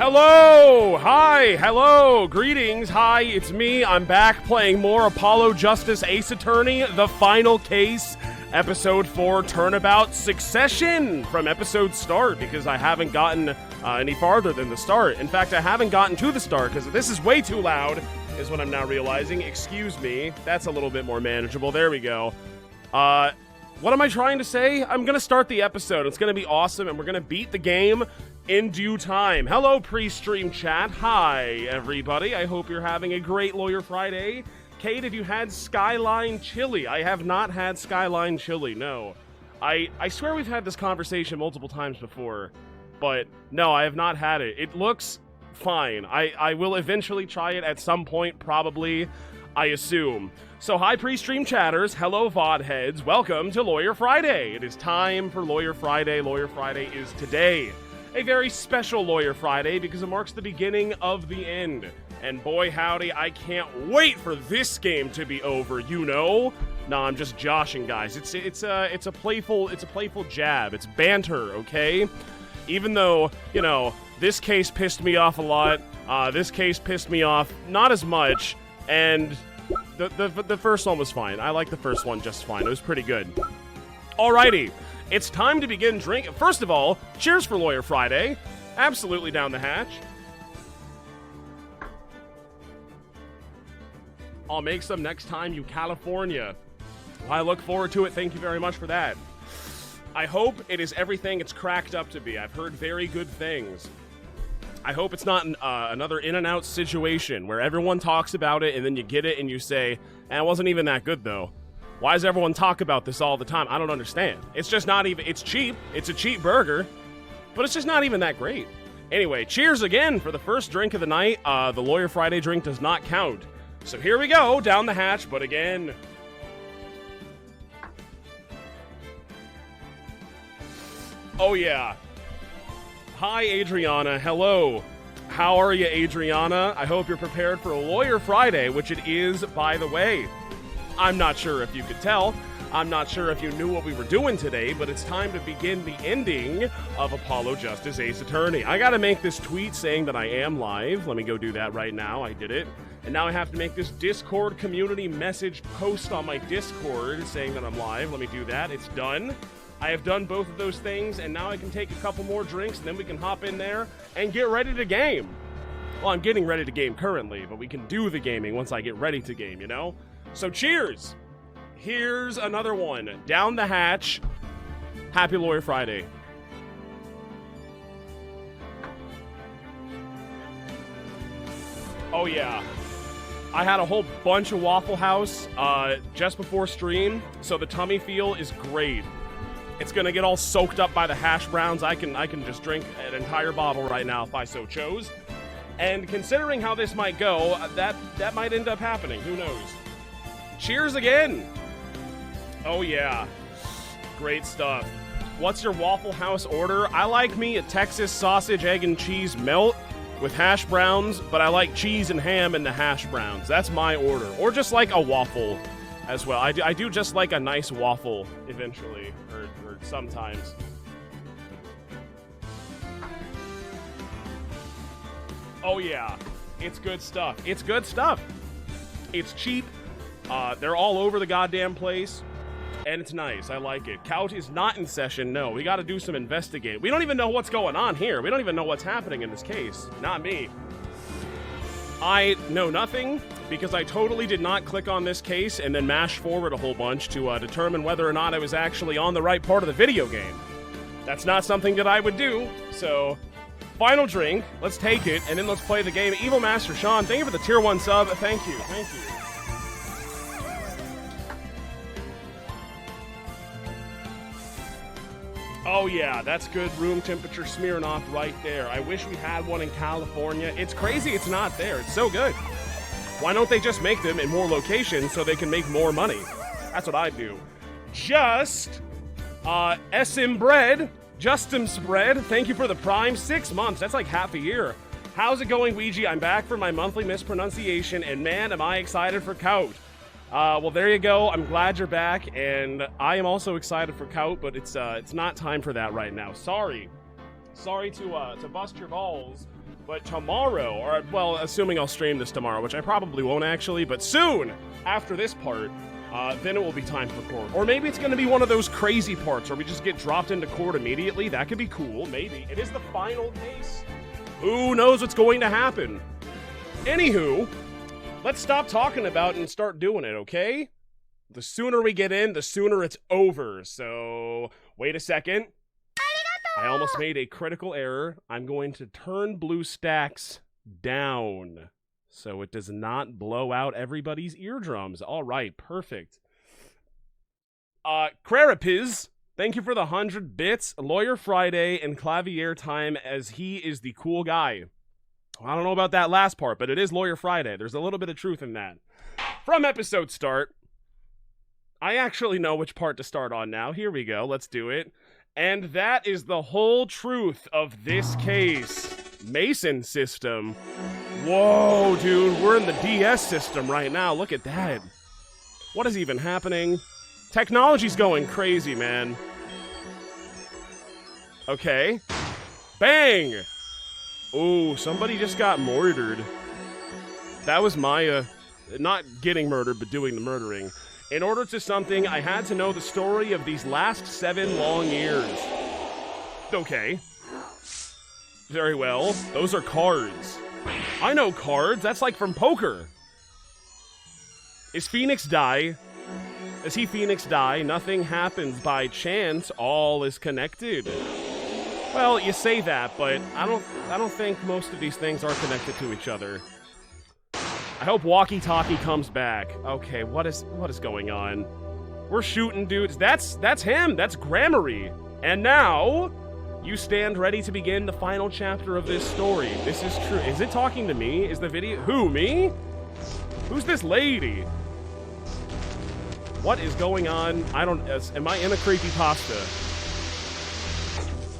Hello! Hi! Hello! Greetings! Hi, it's me. I'm back playing more Apollo Justice Ace Attorney, The Final Case, Episode 4 Turnabout Succession from episode start, because I haven't gotten any farther than the start. In fact, I haven't gotten to the start, because this is way too loud, is what I'm now realizing. Excuse me. That's a little bit more manageable. There we go. What am I trying to say? I'm gonna start the episode. It's gonna be awesome, and we're gonna beat the game in due time. Hello, pre-stream chat. Hi, everybody. I hope you're having a great Lawyer Friday. Kate, have you had Skyline Chili? I have not had Skyline Chili, no. I swear we've had this conversation multiple times before, but no, I have not had it. It looks fine. I will eventually try it at some point, probably, I assume. So hi, pre-stream chatters. Hello, VOD heads. Welcome to Lawyer Friday. It is time for Lawyer Friday. Lawyer Friday is today. A very special Lawyer Friday because it marks the beginning of the end. And boy howdy, I can't wait for this game to be over, you know? Nah, I'm just joshing, guys. It's a playful jab. It's banter, okay? Even though, you know, this case pissed me off a lot. This case pissed me off not as much, and the first one was fine. I like the first one just fine. It was pretty good. Alrighty. It's time to begin drinking. First of all, cheers for Lawyer Friday. Absolutely down the hatch. I'll make some next time, you California. Well, I look forward to it. Thank you very much for that. I hope it is everything it's cracked up to be. I've heard very good things. I hope it's not another in-and-out situation where everyone talks about it and then you get it and you say, it wasn't even that good, though. Why does everyone talk about this all the time? I don't understand. It's just not even, it's cheap. It's a cheap burger, but it's just not even that great. Anyway, cheers again for the first drink of the night. The Lawyer Friday drink does not count. So here we go, down the hatch, but again. Oh yeah. Hi, Adriana. Hello. How are you, Adriana? I hope you're prepared for a Lawyer Friday, which it is, by the way. I'm not sure if you could tell. I'm not sure if you knew what we were doing today, but it's time to begin the ending of Apollo Justice Ace Attorney. I gotta make this tweet saying that I am live. Let me go do that right now. I did it. And now I have to make this Discord community message post on my Discord saying that I'm live. Let me do that. It's done. I have done both of those things, and now I can take a couple more drinks, and then we can hop in there and get ready to game. Well, I'm getting ready to game currently, but we can do the gaming once I get ready to game, you know? So cheers! Here's another one. Down the hatch. Happy Lawyer Friday. Oh yeah. I had a whole bunch of Waffle House just before stream, so the tummy feel is great. It's gonna get all soaked up by the hash browns. I can just drink an entire bottle right now if I so chose. And considering how this might go, that might end up happening. Who knows? Cheers again! Oh yeah. Great stuff. What's your Waffle House order? I like me a Texas sausage, egg, and cheese melt with hash browns, but I like cheese and ham in the hash browns. That's my order. Or just like a waffle as well. I do just like a nice waffle eventually, or sometimes. Oh yeah. It's good stuff. It's good stuff. It's cheap. They're all over the goddamn place, and it's nice. I like it. Couch is not in session. No, we got to do some investigating. We don't even know what's going on here. We don't even know what's happening in this case. Not me. I know nothing because I totally did not click on this case and then mash forward a whole bunch to determine whether or not I was actually on the right part of the video game. That's not something that I would do, so final drink. Let's take it, and then let's play the game. Evil Master Sean, thank you for the tier 1 sub. Thank you. Thank you. Oh yeah, that's good room temperature Smirnoff right there. I wish we had one in California. It's crazy it's not there. It's so good. Why don't they just make them in more locations so they can make more money? That's what I do. Just, SM Bread, Justin's Bread, thank you for the Prime. 6 months, that's like half a year. How's it going, Ouija? I'm back for my monthly mispronunciation, and man, am I excited for Cout. Well, there you go. I'm glad you're back, and I am also excited for Cout, but it's not time for that right now. Sorry to bust your balls, But tomorrow, or, well, assuming I'll stream this tomorrow, which I probably won't actually, but soon, after this part, then it will be time for court. Or maybe it's going to be one of those crazy parts where we just get dropped into court immediately. That could be cool, maybe. It is the final case. Who knows what's going to happen? Anywho, let's stop talking about it and start doing it, okay? The sooner we get in, the sooner it's over. So, wait a second. I almost made a critical error. I'm going to turn BlueStacks down so it does not blow out everybody's eardrums. All right, perfect. Crarapiz, thank you for the 100 bits. Lawyer Friday and Clavier Time, as he is the cool guy. I don't know about that last part, but it is Lawyer Friday. There's a little bit of truth in that. From episode start, I actually know which part to start on now. Here we go. Let's do it. And that is the whole truth of this case. Mason system. Whoa, dude, we're in the DS system right now. Look at that. What is even happening? Technology's going crazy, man. Okay. Bang! Ooh, somebody just got murdered. That was Maya. Not getting murdered, but doing the murdering. In order to something, I had to know the story of these last 7 long years. Okay. Very well. Those are cards. I know cards. That's like from poker. Is Phoenix die? Does he Phoenix die? Nothing happens by chance. All is connected. Well, you say that, but I don't think most of these things are connected to each other. I hope Walkie Talkie comes back. Okay, what is going on? We're shooting dudes. That's him. That's Grammary. And now, you stand ready to begin the final chapter of this story. This is true. Is it talking to me? Is the video... Who, me? Who's this lady? What is going on? I don't... Am I in a creepypasta?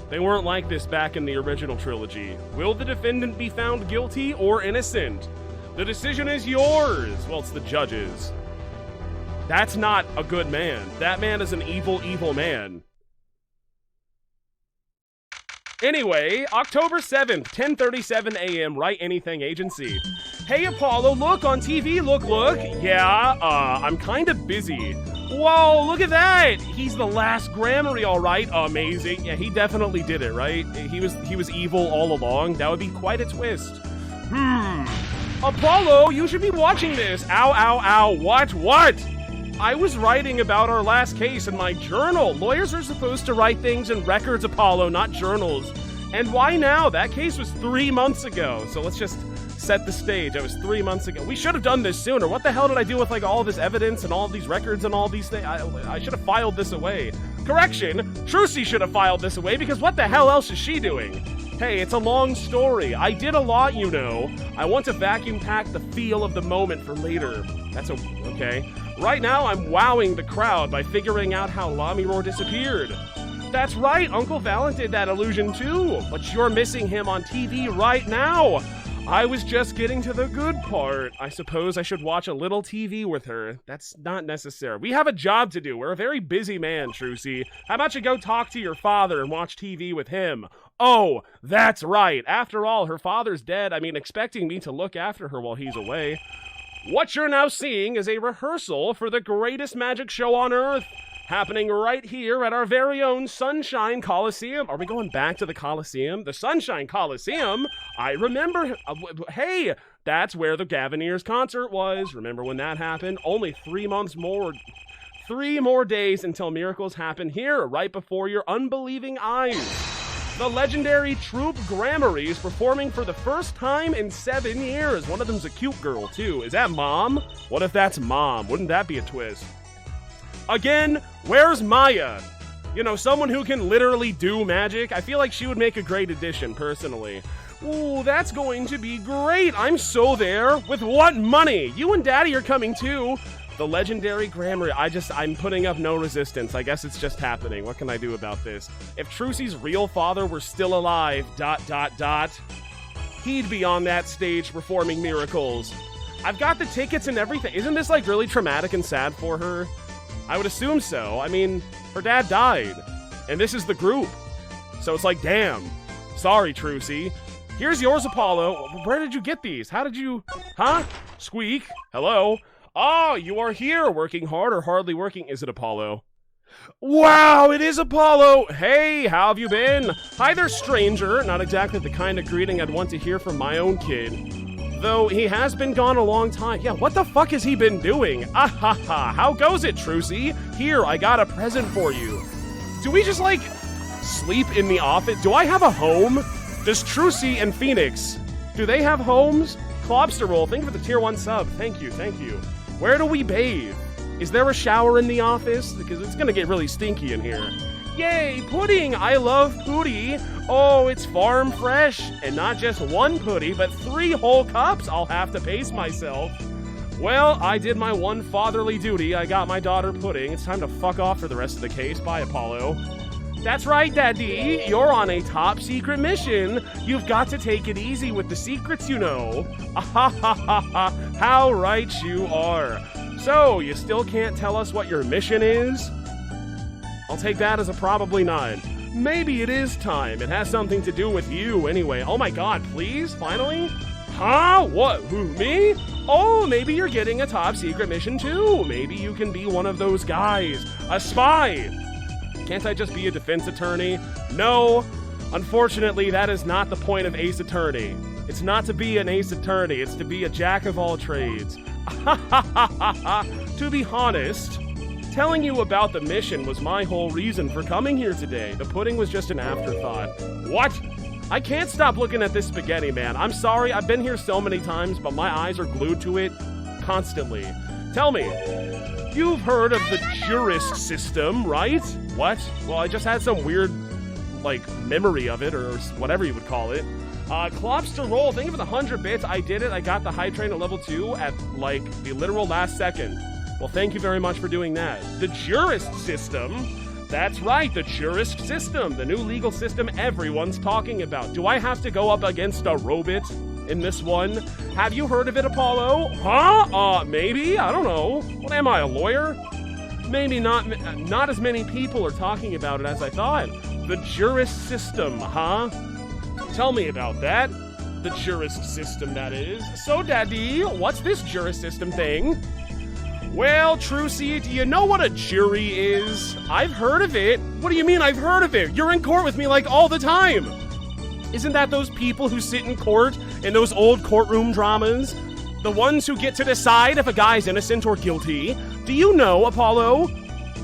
They weren't like this back in the original trilogy. Will the defendant be found guilty or innocent? The decision is yours. Well, it's the judge's. That's not a good man. That man is an evil, evil man. Anyway, October 7th, 10:37 a.m., Write Anything Agency. Hey, Apollo, look, on TV, look. Yeah, I'm kind of busy. Whoa, look at that! He's the last Grammary, all right. Amazing. Yeah, he definitely did it, right? He was evil all along. That would be quite a twist. Apollo, you should be watching this. Ow, ow, ow. What? I was writing about our last case in my journal. Lawyers are supposed to write things in records, Apollo, not journals. And why now? That case was 3 months ago. So let's just set the stage. It was 3 months ago. We should have done this sooner. What the hell did I do with like all this evidence and all these records and all these things? I should have filed this away. Correction, Trucy should have filed this away because what the hell else is she doing? Hey, it's a long story. I did a lot, you know. I want to vacuum pack the feel of the moment for later. That's okay. Right now, I'm wowing the crowd by figuring out how Lamiror disappeared. That's right, Uncle Valen did that illusion too, but you're missing him on TV right now. I was just getting to the good part. I suppose I should watch a little TV with her. That's not necessary. We have a job to do. We're a very busy man, Trucy. How about you go talk to your father and watch TV with him? Oh, that's right. After all, her father's dead. I mean, expecting me to look after her while he's away. What you're now seeing is a rehearsal for the greatest magic show on Earth, happening right here at our very own Sunshine Coliseum. Are we going back to the Coliseum? The Sunshine Coliseum? I remember. Hey, that's where the Gaviniers concert was. Remember when that happened? Only 3 months more. 3 more days until miracles happen here, right before your unbelieving eyes. The legendary troupe Grammary is performing for the first time in 7 years. One of them's a cute girl, too. Is that Mom? What if that's Mom? Wouldn't that be a twist? Again, where's Maya? You know, someone who can literally do magic. I feel like she would make a great addition, personally. Ooh, that's going to be great. I'm so there. With what money? You and Daddy are coming, too. The legendary Grammary. I'm putting up no resistance. I guess it's just happening. What can I do about this? If Trucy's real father were still alive, ... he'd be on that stage performing miracles. I've got the tickets and everything. Isn't this like really traumatic and sad for her? I would assume so. I mean, her dad died, and this is the group. So it's like, damn. Sorry, Trucy. Here's yours, Apollo. Where did you get these? How did you... Huh? Squeak? Hello? Oh, you are here, working hard or hardly working. Is it Apollo? Wow, it is Apollo! Hey, how have you been? Hi there, stranger. Not exactly the kind of greeting I'd want to hear from my own kid. Though he has been gone a long time. Yeah, what the fuck has he been doing? Ah ha ha, how goes it, Trucy? Here, I got a present for you. Do we just, like, sleep in the office? Do I have a home? Does Trucy and Phoenix, do they have homes? Clobster Roll, thank you for the tier 1 sub. Thank you, thank you. Where do we bathe? Is there a shower in the office? Because it's gonna get really stinky in here. Yay, pudding! I love pooty. Oh, it's farm fresh. And not just one pooty, but 3 whole cups. I'll have to pace myself. Well, I did my one fatherly duty. I got my daughter pudding. It's time to fuck off for the rest of the case. Bye, Apollo. That's right, Daddy. You're on a top secret mission. You've got to take it easy with the secrets, you know. Ah ha ha ha ha. How right you are. So, you still can't tell us what your mission is? I'll take that as a probably not. Maybe it is time. It has something to do with you anyway. Oh my god, please? Finally? Huh? What? Who, me? Oh, maybe you're getting a top secret mission too. Maybe you can be one of those guys. A spy. Can't I just be a defense attorney? No. Unfortunately, that is not the point of Ace Attorney. It's not to be an Ace Attorney. It's to be a jack of all trades. To be honest, telling you about the mission was my whole reason for coming here today. The pudding was just an afterthought. What? I can't stop looking at this spaghetti, man. I'm sorry, I've been here so many times, but my eyes are glued to it constantly. Tell me, you've heard of the jurist system, right? What? Well, I just had some weird, like, memory of it, or whatever you would call it. Clobster Roll, thank you for the 100 bits. I did it. I got the high train at level 2 at, like, the literal last second. Well, thank you very much for doing that. The jurist system? That's right, the jurist system. The new legal system everyone's talking about. Do I have to go up against a robot in this one? Have you heard of it, Apollo? Huh? Maybe? I don't know. What am I, a lawyer? Maybe not as many people are talking about it as I thought. The jurist system, huh? Tell me about that. The jurist system, that is. So, Daddy, what's this jurist system thing? Well, Trucy, do you know what a jury is? I've heard of it. What do you mean I've heard of it? You're in court with me, like, all the time. Isn't that those people who sit in court in those old courtroom dramas? The ones who get to decide if a guy's innocent or guilty? Do you know, Apollo?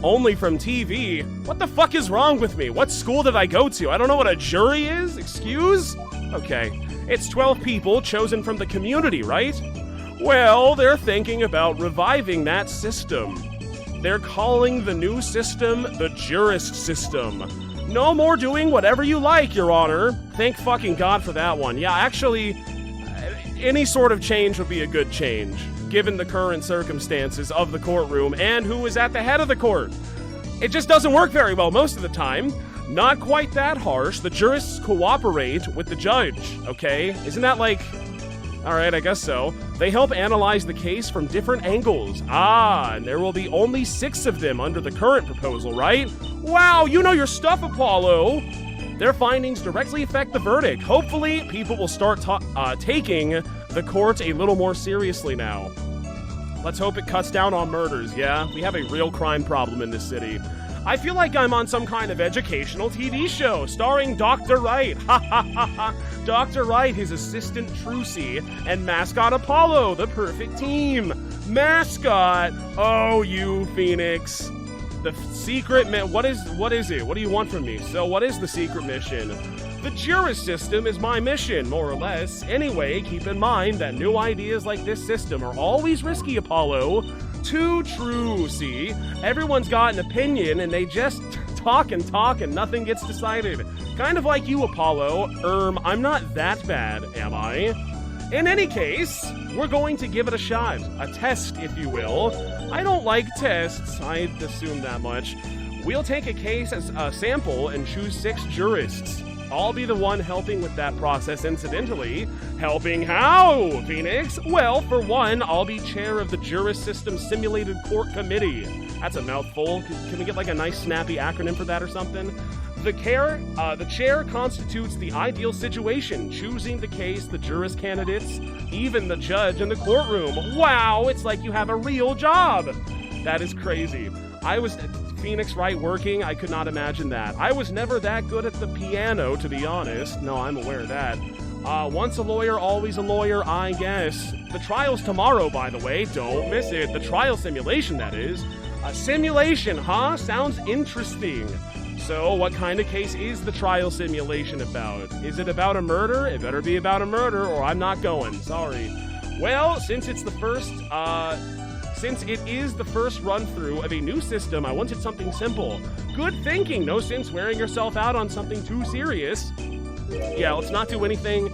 Only from TV. What the fuck is wrong with me? What school did I go to? I don't know what a jury is? Excuse? Okay. It's 12 people chosen from the community, right? Well, they're thinking about reviving that system. They're calling the new system the jurist system. No more doing whatever you like, Your Honor. Thank fucking God for that one. Yeah, actually, any sort of change would be a good change, given the current circumstances of the courtroom and who is at the head of the court. It just doesn't work very well most of the time. Not quite that harsh. The jurists cooperate with the judge, okay? Isn't that like... Alright, I guess so. They help analyze the case from different angles. Ah, and there will be only 6 of them under the current proposal, right? Wow, you know your stuff, Apollo! Their findings directly affect the verdict. Hopefully, people will start taking the court a little more seriously now. Let's hope it cuts down on murders, yeah? We have a real crime problem in this city. I feel like I'm on some kind of educational TV show starring Dr. Wright. Ha ha ha ha. Dr. Wright, his assistant Trucy, and mascot Apollo, the perfect team. Mascot. Oh, you Phoenix. The secret what is it? What do you want from me? So what is the secret mission? The jurist system is my mission, more or less. Anyway, keep in mind that new ideas like this system are always risky, Apollo. Too true, see? Everyone's got an opinion and they just talk and nothing gets decided. Kind of like you, Apollo. I'm not that bad, am I? In any case, we're going to give it a shot. A test, if you will. I don't like tests, I'd assume that much. We'll take a case as a sample and choose 6 jurists. I'll be the one helping with that process incidentally. Helping how, Phoenix? Well, for one, I'll be chair of the Jurist System Simulated Court Committee. That's a mouthful. Can we get like a nice snappy acronym for that or something? The chair constitutes the ideal situation, choosing the case, the jurist candidates, even the judge in the courtroom. Wow, it's like you have a real job. That is crazy. I was Phoenix Wright working. I could not imagine that. I was never that good at the piano, to be honest. No, I'm aware of that. Once a lawyer, always a lawyer, I guess. The trial's tomorrow, by the way. Don't miss it. The trial simulation, that is. A simulation, huh? Sounds interesting. So, what kind of case is the trial simulation about? Is it about a murder? It better be about a murder, or I'm not going. Sorry. Well, since it is the first run-through of a new system, I wanted something simple. Good thinking. No sense wearing yourself out on something too serious. Yeah, let's not do anything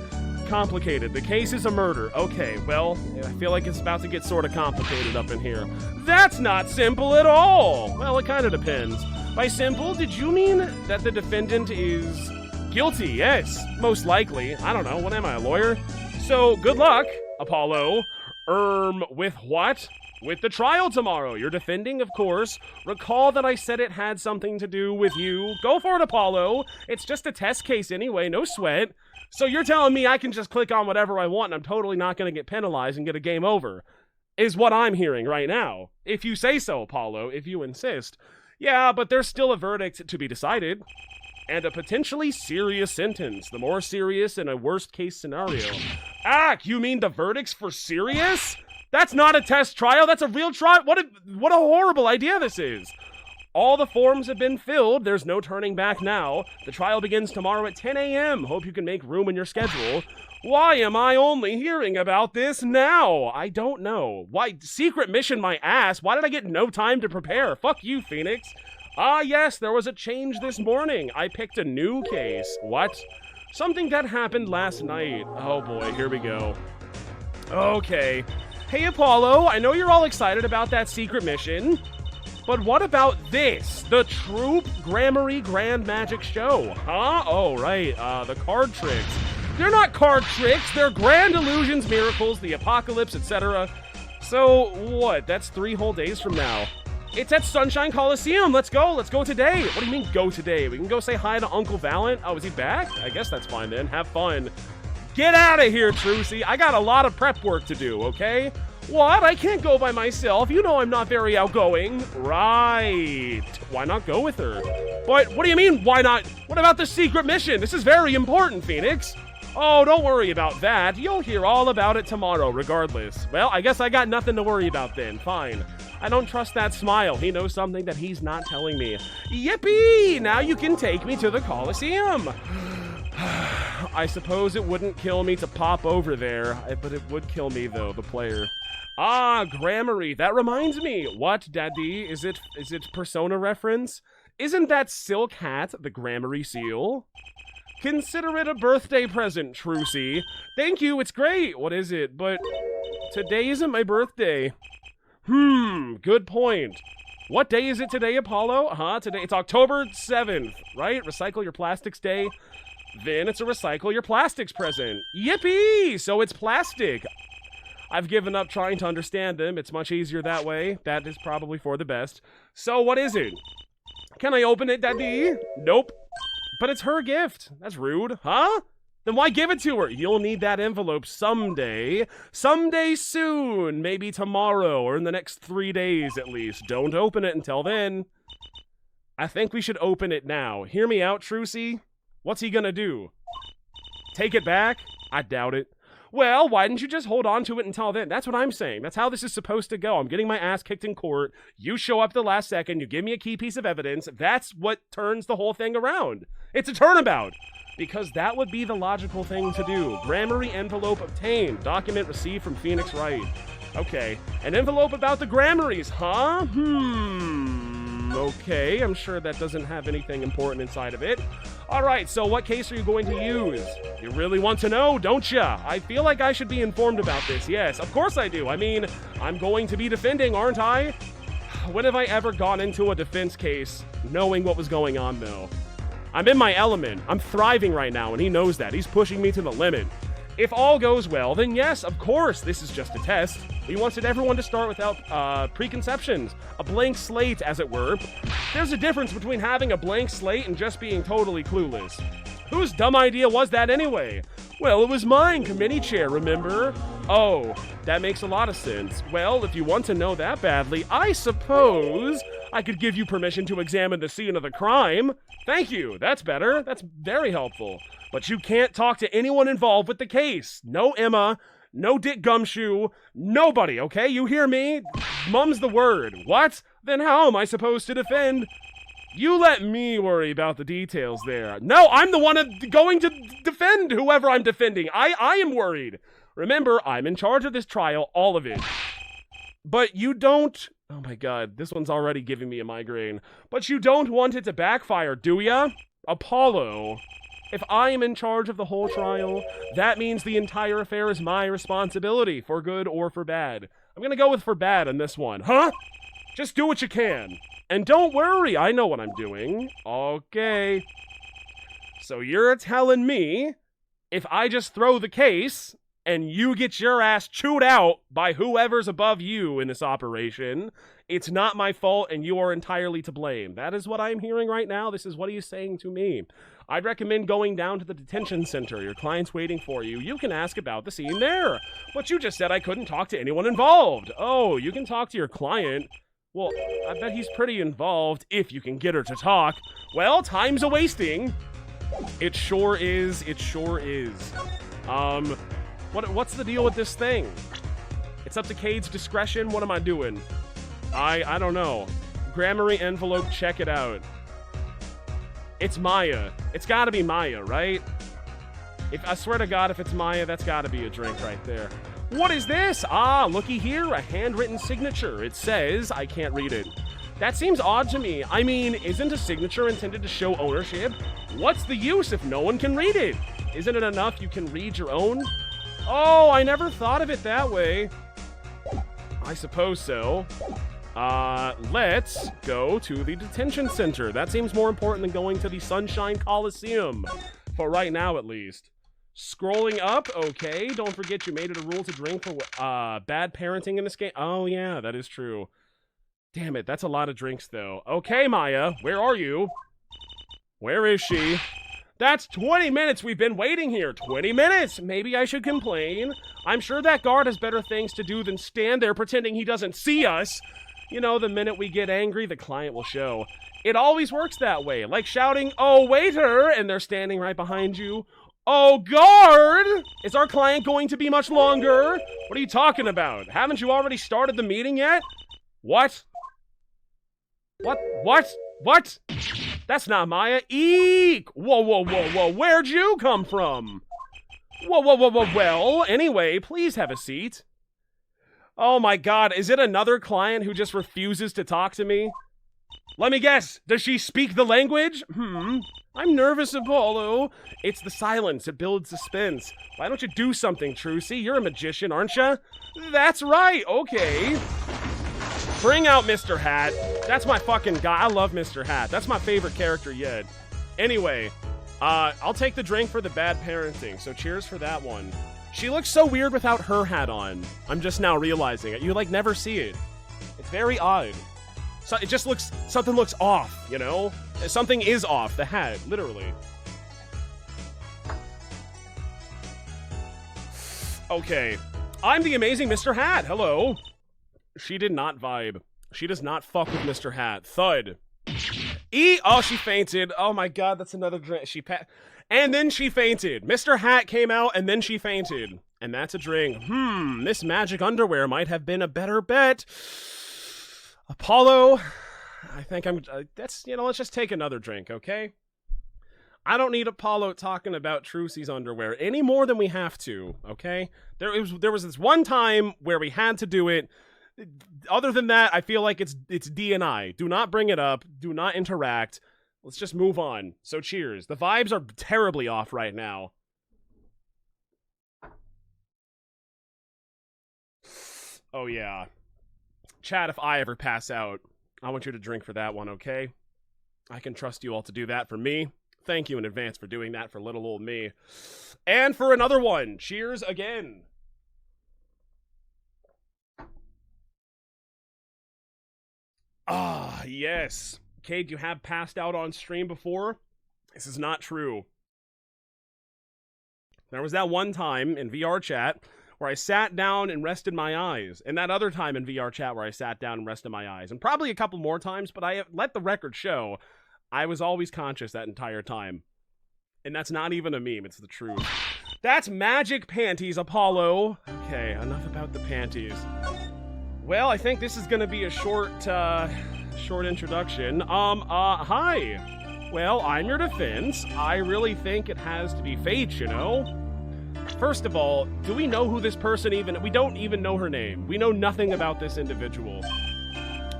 complicated. The case is a murder. Okay, well, I feel like it's about to get sort of complicated up in here. That's not simple at all. Well, it kind of depends. By simple, did you mean that the defendant is guilty? Yes, most likely. I don't know. What am I, a lawyer? So, good luck, Apollo. With what? With the trial tomorrow. You're defending, of course. Recall that I said it had something to do with you. Go for it, Apollo. It's just a test case anyway, no sweat. So you're telling me I can just click on whatever I want and I'm totally not going to get penalized and get a game over, is what I'm hearing right now. If you say so, Apollo, if you insist. Yeah, but there's still a verdict to be decided. And a potentially serious sentence. The more serious in a worst-case scenario. You mean the verdict's for serious? That's not a test trial, that's a real trial. What a horrible idea this is. All the forms have been filled. There's no turning back now. The trial begins tomorrow at 10 a.m. Hope you can make room in your schedule. Why am I only hearing about this now? I don't know. Why, secret mission my ass. Why did I get no time to prepare? Fuck you, Phoenix. Yes, there was a change this morning. I picked a new case. What? Something that happened last night. Oh boy, here we go. Okay. Hey, Apollo, I know you're all excited about that secret mission. But what about this? The Troop Grammary Grand Magic Show. Huh? Oh, right. The card tricks. They're not card tricks. They're grand illusions, miracles, the apocalypse, etc. So, what? That's 3 whole days from now. It's at Sunshine Coliseum. Let's go. Let's go today. What do you mean go today? We can go say hi to Uncle Valent. Oh, is he back? I guess that's fine then. Have fun. Get out of here, Trucy. I got a lot of prep work to do, okay? What? I can't go by myself. You know I'm not very outgoing. Right. Why not go with her? But what do you mean, why not? What about the secret mission? This is very important, Phoenix. Oh, don't worry about that. You'll hear all about it tomorrow, regardless. Well, I guess I got nothing to worry about then. Fine. I don't trust that smile. He knows something that he's not telling me. Yippee! Now you can take me to the Coliseum. I suppose it wouldn't kill me to pop over there, but it would kill me, though, the player. Grammary. That reminds me. What, Daddy? Is it Persona reference? Isn't that silk hat the Grammary seal? Consider it a birthday present, Trucy. Thank you, it's great. What is it? But today isn't my birthday. Good point. What day is it today, Apollo? Today, it's October 7th, right? Recycle your plastics day. Then it's a recycle your plastics present. Yippee! So it's plastic. I've given up trying to understand them. It's much easier that way. That is probably for the best. So what is it? Can I open it, Daddy? Nope. But it's her gift. That's rude. Huh? Then why give it to her? You'll need that envelope someday. Someday soon. Maybe tomorrow or in the next 3 days at least. Don't open it until then. I think we should open it now. Hear me out, Trucy. What's he gonna do? Take it back? I doubt it. Well, why didn't you just hold on to it until then? That's what I'm saying. That's how this is supposed to go. I'm getting my ass kicked in court. You show up at the last second. You give me a key piece of evidence. That's what turns the whole thing around. It's a turnabout. Because that would be the logical thing to do. Grammary envelope obtained. Document received from Phoenix Wright. Okay. An envelope about the Grammaries, huh? Okay, I'm sure that doesn't have anything important inside of it. Alright, so what case are you going to use? You really want to know, don't ya? I feel like I should be informed about this. Yes, of course I do. I mean, I'm going to be defending, aren't I? When have I ever gone into a defense case knowing what was going on, though? I'm in my element. I'm thriving right now, and he knows that. He's pushing me to the limit. If all goes well, then yes, of course, this is just a test. We wanted everyone to start without preconceptions, a blank slate, as it were. There's a difference between having a blank slate and just being totally clueless. Whose dumb idea was that anyway? Well, it was mine, committee chair, remember? Oh, that makes a lot of sense. Well, if you want to know that badly, I suppose I could give you permission to examine the scene of the crime. Thank you, that's better. That's very helpful. But you can't talk to anyone involved with the case. No Emma, no Dick Gumshoe, nobody, okay? You hear me? Mum's the word. What? Then how am I supposed to defend? You let me worry about the details there. No, I'm the one going to defend whoever I'm defending. I am worried. Remember, I'm in charge of this trial, all of it. But you don't... Oh my god, this one's already giving me a migraine. But you don't want it to backfire, do ya? Apollo... If I am in charge of the whole trial, that means the entire affair is my responsibility, for good or for bad. I'm gonna go with for bad on this one. Huh? Just do what you can. And don't worry, I know what I'm doing. Okay. So you're telling me, if I just throw the case, and you get your ass chewed out by whoever's above you in this operation, it's not my fault and you are entirely to blame. That is what I'm hearing right now. This is what he's saying to me. I'd recommend going down to the detention center. Your client's waiting for you. You can ask about the scene there. But you just said I couldn't talk to anyone involved. Oh, you can talk to your client. Well, I bet he's pretty involved if you can get her to talk. Well, time's a-wasting. It sure is. It sure is. What's the deal with this thing? It's up to Cade's discretion. What am I doing? I don't know. Grammary envelope, check it out. It's Maya. It's gotta be Maya, right? I swear to God, if it's Maya, that's gotta be a drink right there. What is this? Ah, looky here, a handwritten signature. It says, I can't read it. That seems odd to me. I mean, isn't a signature intended to show ownership? What's the use if no one can read it? Isn't it enough you can read your own? Oh, I never thought of it that way. I suppose so. Let's go to the detention center. That seems more important than going to the Sunshine Coliseum. For right now, at least. Scrolling up, okay. Don't forget you made it a rule to drink for, bad parenting in this game. Oh, yeah, that is true. Damn it, that's a lot of drinks, though. Okay, Maya, where are you? Where is she? That's 20 minutes we've been waiting here. 20 minutes! Maybe I should complain. I'm sure that guard has better things to do than stand there pretending he doesn't see us. You know, the minute we get angry, the client will show. It always works that way, like shouting, "Oh, waiter!" and they're standing right behind you. "Oh, guard! Is our client going to be much longer?" What are you talking about? Haven't you already started the meeting yet? What? What? That's not Maya. Eek! Whoa. Where'd you come from? Whoa. Well, anyway, please have a seat. Oh my god, is it another client who just refuses to talk to me? Let me guess, does she speak the language? I'm nervous, Apollo. It's the silence, it builds suspense. Why don't you do something, Trucy? You're a magician, aren't you? That's right, okay. Bring out Mr. Hat. That's my fucking guy. I love Mr. Hat. That's my favorite character yet. Anyway, I'll take the drink for the bad parenting, so cheers for that one. She looks so weird without her hat on. I'm just now realizing it. You, like, never see it. It's very odd. So it just looks... Something looks off, you know? Something is off. The hat, literally. Okay. I'm the amazing Mr. Hat. Hello. She did not vibe. She does not fuck with Mr. Hat. Thud. Oh, she fainted. Oh my god, that's another drink. And then she fainted. Mr. Hat came out, and then she fainted. And that's a drink. This magic underwear might have been a better bet. Apollo, I think let's just take another drink, okay? I don't need Apollo talking about Trucy's underwear any more than we have to, okay? There was this one time where we had to do it. Other than that, I feel like it's D&I. Do not bring it up. Do not interact. Let's just move on. So cheers. The vibes are terribly off right now. Oh yeah. Chat, if I ever pass out, I want you to drink for that one, okay? I can trust you all to do that for me. Thank you in advance for doing that for little old me. And for another one, cheers again. Ah, yes. Cade, you have passed out on stream before? This is not true. There was that one time in VR chat where I sat down and rested my eyes, and that other time in VR chat where I sat down and rested my eyes, and probably a couple more times, but I let the record show I was always conscious that entire time. And that's not even a meme, it's the truth. That's magic panties, Apollo. Okay, enough about the panties. Well, I think this is gonna be a short introduction. Hi. Well, I'm your defense. I really think it has to be fate, you know? First of all, do we know who this person we don't even know her name. We know nothing about this individual.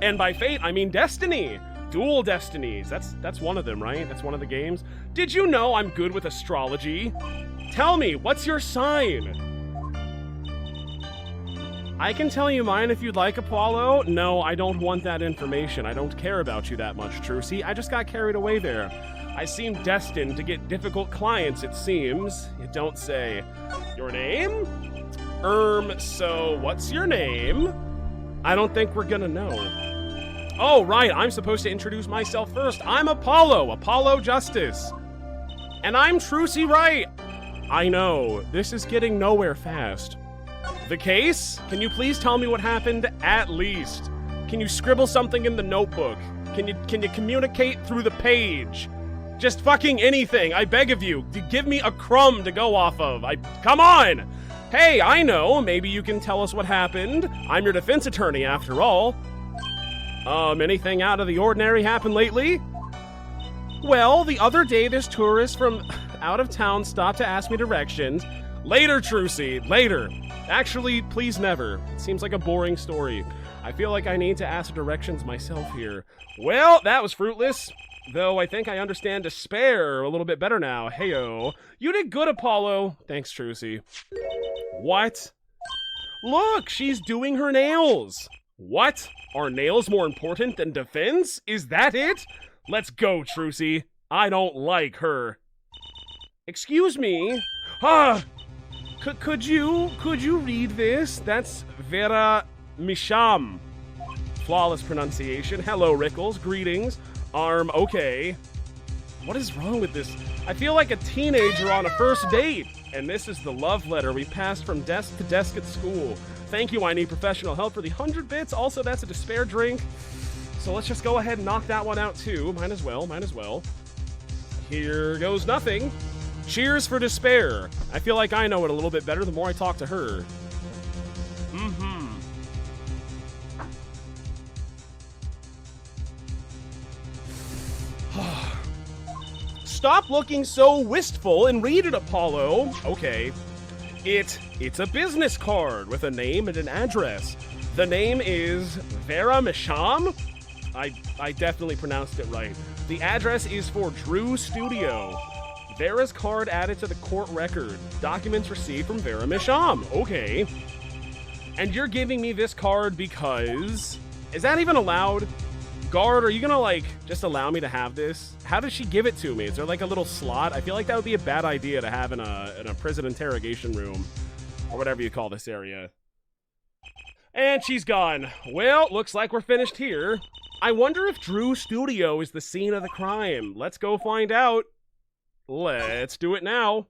And by fate, I mean destiny. Dual destinies. That's one of them, right? That's one of the games. Did you know I'm good with astrology? Tell me, what's your sign? I can tell you mine if you'd like, Apollo. No, I don't want that information. I don't care about you that much, Trucy. I just got carried away there. I seem destined to get difficult clients, it seems. You don't say. Your name? So what's your name? I don't think we're gonna know. Oh, right, I'm supposed to introduce myself first. I'm Apollo Justice. And I'm Trucy Wright. I know, this is getting nowhere fast. The case? Can you please tell me what happened at least? Can you scribble something in the notebook? Can you communicate through the page? Just fucking anything, I beg of you. Give me a crumb to go off of. Come on! Hey, I know, maybe you can tell us what happened. I'm your defense attorney after all. Anything out of the ordinary happened lately? Well, the other day this tourist from out of town stopped to ask me directions. Later, Trucy, later. Actually, please never. It seems like a boring story. I feel like I need to ask directions myself here. Well, that was fruitless. Though I think I understand despair a little bit better now. Heyo. You did good, Apollo. Thanks, Trucy. What? Look, she's doing her nails. What? Are nails more important than defense? Is that it? Let's go, Trucy. I don't like her. Excuse me? Could you read this? That's Vera Misham. Flawless pronunciation. Hello, Rickles. Greetings. Okay. What is wrong with this? I feel like a teenager on a first date. And this is the love letter we passed from desk to desk at school. Thank you, I need professional help for the 100 bits. Also, that's a despair drink. So let's just go ahead and knock that one out too. Might as well. Here goes nothing. Cheers for despair. I feel like I know it a little bit better the more I talk to her. Stop looking so wistful and read it, Apollo. Okay. It's a business card with a name and an address. The name is Vera Misham? I definitely pronounced it right. The address is for Drew Studio. Vera's card added to the court record. Documents received from Vera Misham. Okay. And you're giving me this card because... Is that even allowed? Guard, are you gonna, just allow me to have this? How does she give it to me? Is there, a little slot? I feel like that would be a bad idea to have in a prison interrogation room. Or whatever you call this area. And she's gone. Well, looks like we're finished here. I wonder if Drew Studio is the scene of the crime. Let's go find out. Let's do it now.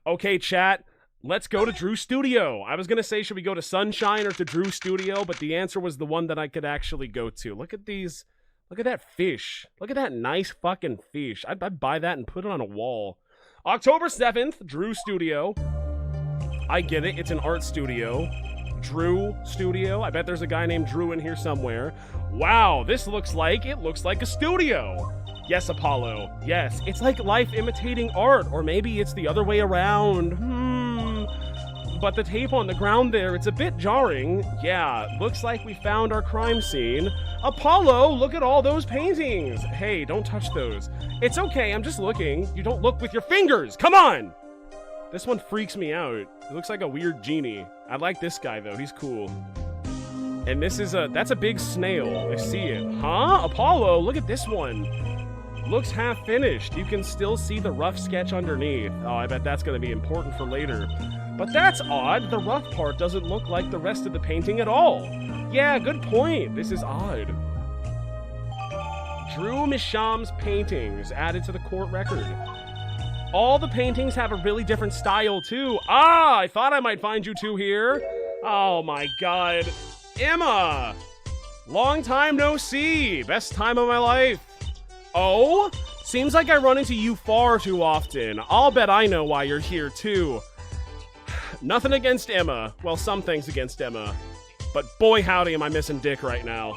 Okay, chat. Let's go to Drew Studio. I was gonna say, should we go to Sunshine or to Drew Studio? But the answer was the one that I could actually go to. Look at these. Look at that fish. Look at that nice fucking fish. I'd buy that and put it on a wall. October 7th, Drew Studio. I get it. It's an art studio. Drew Studio. I bet there's a guy named Drew in here somewhere. Wow, this looks like a studio. Yes, Apollo. Yes, it's like life imitating art, or maybe it's the other way around. But the tape on the ground there, it's a bit jarring. Yeah, looks like we found our crime scene. Apollo, look at all those paintings. Hey, don't touch those. It's okay, I'm just looking. You don't look with your fingers. Come on! This one freaks me out. It looks like a weird genie. I like this guy, though. He's cool. And this is that's a big snail. I see it. Huh? Apollo, look at this one. Looks half finished. You can still see the rough sketch underneath. Oh, I bet that's going to be important for later. But that's odd. The rough part doesn't look like the rest of the painting at all. Yeah, good point. This is odd. Drew Misham's paintings added to the court record. All the paintings have a really different style, too. Ah, I thought I might find you two here. Oh, my God. Emma! Long time no see. Best time of my life. Oh? Seems like I run into you far too often. I'll bet I know why you're here, too. Nothing against Emma. Well, some things against Emma. But boy howdy am I missing Dick right now.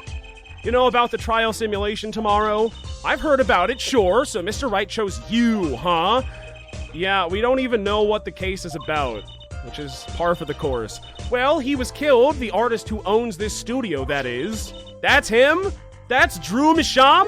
You know about the trial simulation tomorrow? I've heard about it, sure, so Mr. Wright chose you, huh? Yeah, we don't even know what the case is about, which is par for the course. Well, he was killed, the artist who owns this studio, that is. That's him? That's Drew Misham?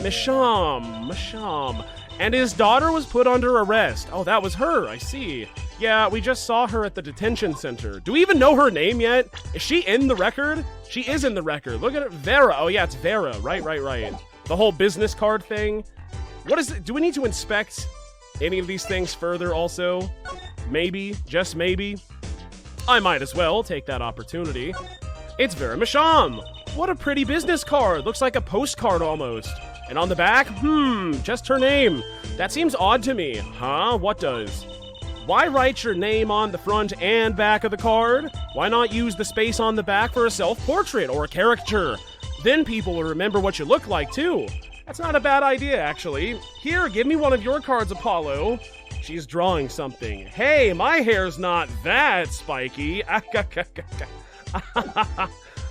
Misham. And his daughter was put under arrest. Oh, that was her, I see. Yeah, we just saw her at the detention center. Do we even know her name yet? Is she in the record? She is in the record. Look at it. Vera. Oh, yeah, it's Vera. Right. The whole business card thing. What is it? Do we need to inspect any of these things further also? Maybe. Just maybe. I might as well take that opportunity. It's Vera Misham. What a pretty business card. Looks like a postcard almost. And on the back, just her name. That seems odd to me. Huh? What does? Why write your name on the front and back of the card? Why not use the space on the back for a self-portrait or a caricature? Then people will remember what you look like, too. That's not a bad idea, actually. Here, give me one of your cards, Apollo. She's drawing something. Hey, my hair's not that spiky.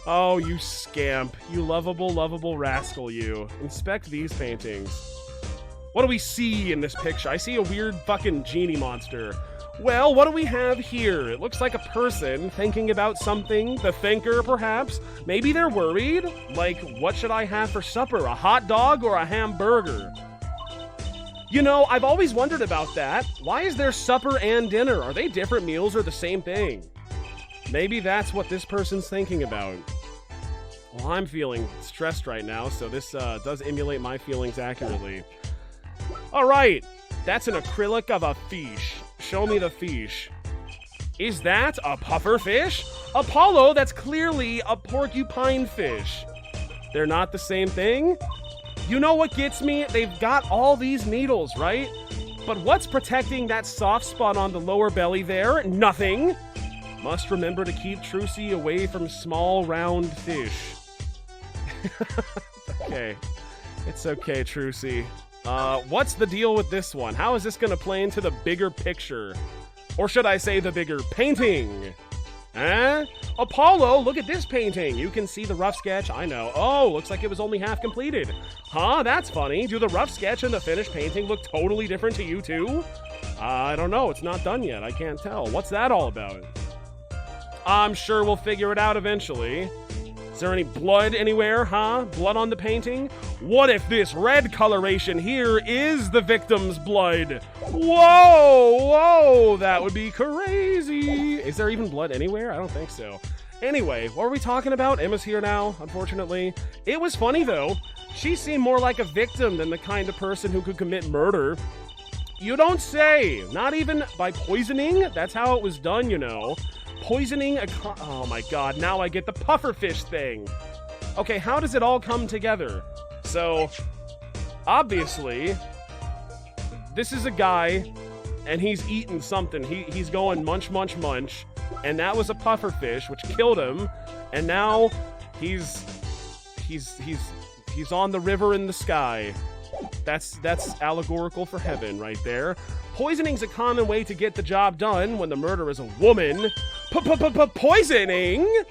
Oh, you scamp. You lovable rascal, you. Inspect these paintings. What do we see in this picture? I see a weird fucking genie monster. Well, what do we have here? It looks like a person thinking about something. The thinker, perhaps? Maybe they're worried? Like, what should I have for supper? A hot dog or a hamburger? You know, I've always wondered about that. Why is there supper and dinner? Are they different meals or the same thing? Maybe that's what this person's thinking about. Well, I'm feeling stressed right now, so this does emulate my feelings accurately. All right, that's an acrylic of a fish. Show me the fish. Is that a puffer fish? Apollo, that's clearly a porcupine fish. They're not the same thing? You know what gets me? They've got all these needles, right? But what's protecting that soft spot on the lower belly there? Nothing. Must remember to keep Trucy away from small, round fish. Okay. It's okay, Trucy. What's the deal with this one? How is this gonna play into the bigger picture? Or should I say the bigger painting? Eh? Apollo, look at this painting. You can see the rough sketch. I know. Oh, looks like it was only half completed. Huh? That's funny. Do the rough sketch and the finished painting look totally different to you too? I don't know. It's not done yet. I can't tell. What's that all about? I'm sure we'll figure it out eventually. Is there any blood anywhere, huh? Blood on the painting? What if this red coloration here is the victim's blood? Whoa, that would be crazy. Is there even blood anywhere? I don't think so. Anyway, what are we talking about? Emma's here now, unfortunately. It was funny, though. She seemed more like a victim than the kind of person who could commit murder. You don't say. Not even by poisoning? That's how it was done, you know. Poisoning a oh my god, now I get the pufferfish thing. Okay, how does it all come together? So, obviously, this is a guy, and he's eating something. He's going munch, munch, munch, and that was a pufferfish, which killed him, and now he's on the river in the sky. That's allegorical for heaven right there. Poisoning's a common way to get the job done when the murderer is a woman. Poisoning?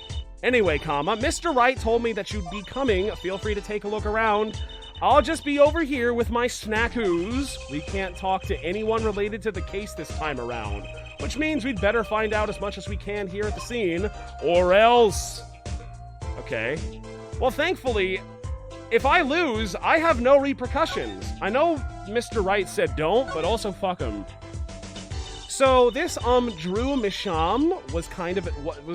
Anyway, Mr. Wright told me that you'd be coming. Feel free to take a look around. I'll just be over here with my snackoos. We can't talk to anyone related to the case this time around, which means we'd better find out as much as we can here at the scene, or else. Okay. Well, thankfully, if I lose, I have no repercussions. I know Mr. Wright said don't, but also fuck him. So this Drew Misham was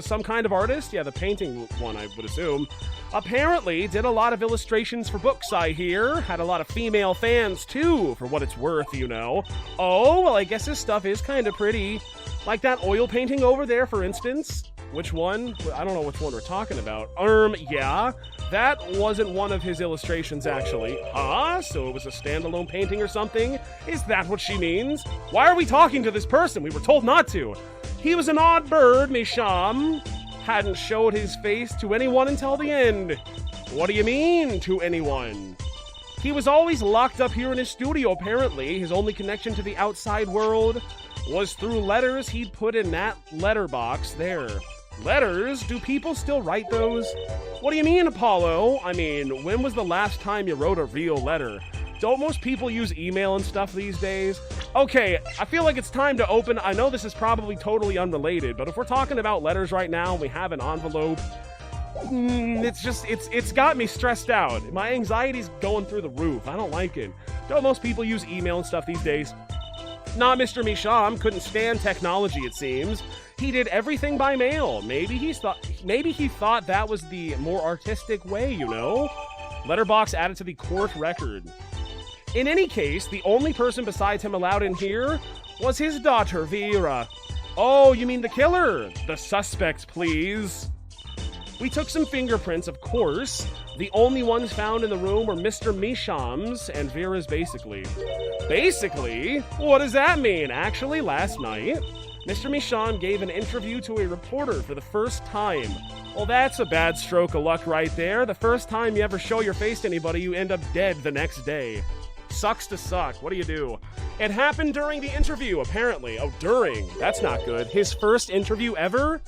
some kind of artist. Yeah, the painting one, I would assume. Apparently did a lot of illustrations for books, I hear. Had a lot of female fans too, for what it's worth, you know. Oh, well, I guess his stuff is kind of pretty. Like that oil painting over there, for instance. Which one? I don't know which one we're talking about. Yeah. That wasn't one of his illustrations, actually. So it was a standalone painting or something? Is that what she means? Why are we talking to this person? We were told not to. He was an odd bird, Misham. Hadn't showed his face to anyone until the end. What do you mean, to anyone? He was always locked up here in his studio, apparently. His only connection to the outside world was through letters he'd put in that letterbox there. Letters? Do people still write those? What do you mean, Apollo? I mean, when was the last time you wrote a real letter? Don't most people use email and stuff these days? Okay, I feel like it's time to open. I know this is probably totally unrelated, but if we're talking about letters right now and we have an envelope, it's got me stressed out. My anxiety's going through the roof. I don't like it. Don't most people use email and stuff these days? Not Mr. Misham. Couldn't stand technology, it seems. He did everything by mail. Maybe he thought that was the more artistic way, you know? Letterbox added to the court record. In any case, the only person besides him allowed in here was his daughter, Vera. Oh, you mean the killer? The suspect, please. We took some fingerprints, of course. The only ones found in the room were Mr. Misham's and Vera's, basically. Basically? What does that mean? Actually, last night, Mr. Misham gave an interview to a reporter for the first time. Well, that's a bad stroke of luck right there. The first time you ever show your face to anybody, you end up dead the next day. Sucks to suck. What do you do? It happened during the interview, apparently. Oh, during. That's not good. His first interview ever?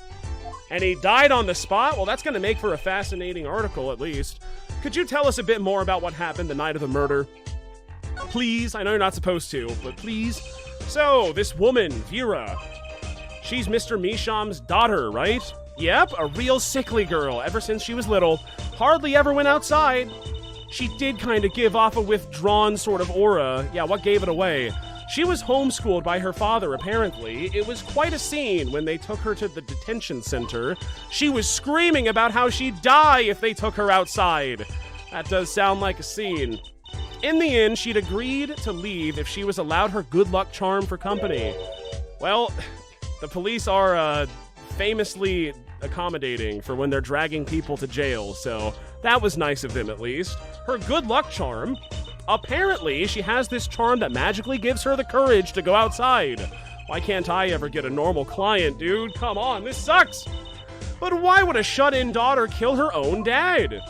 And he died on the spot? Well, that's going to make for a fascinating article, at least. Could you tell us a bit more about what happened the night of the murder? Please. I know you're not supposed to, but please. So, this woman, Vera, she's Mr. Misham's daughter, right? Yep, a real sickly girl ever since she was little. Hardly ever went outside. She did kind of give off a withdrawn sort of aura. Yeah, what gave it away? She was homeschooled by her father, apparently. It was quite a scene when they took her to the detention center. She was screaming about how she'd die if they took her outside. That does sound like a scene. In the end, she'd agreed to leave if she was allowed her good luck charm for company. Well, the police are famously accommodating for when they're dragging people to jail, so that was nice of them at least. Her good luck charm? Apparently, she has this charm that magically gives her the courage to go outside. Why can't I ever get a normal client, dude? Come on, this sucks! But why would a shut-in daughter kill her own dad?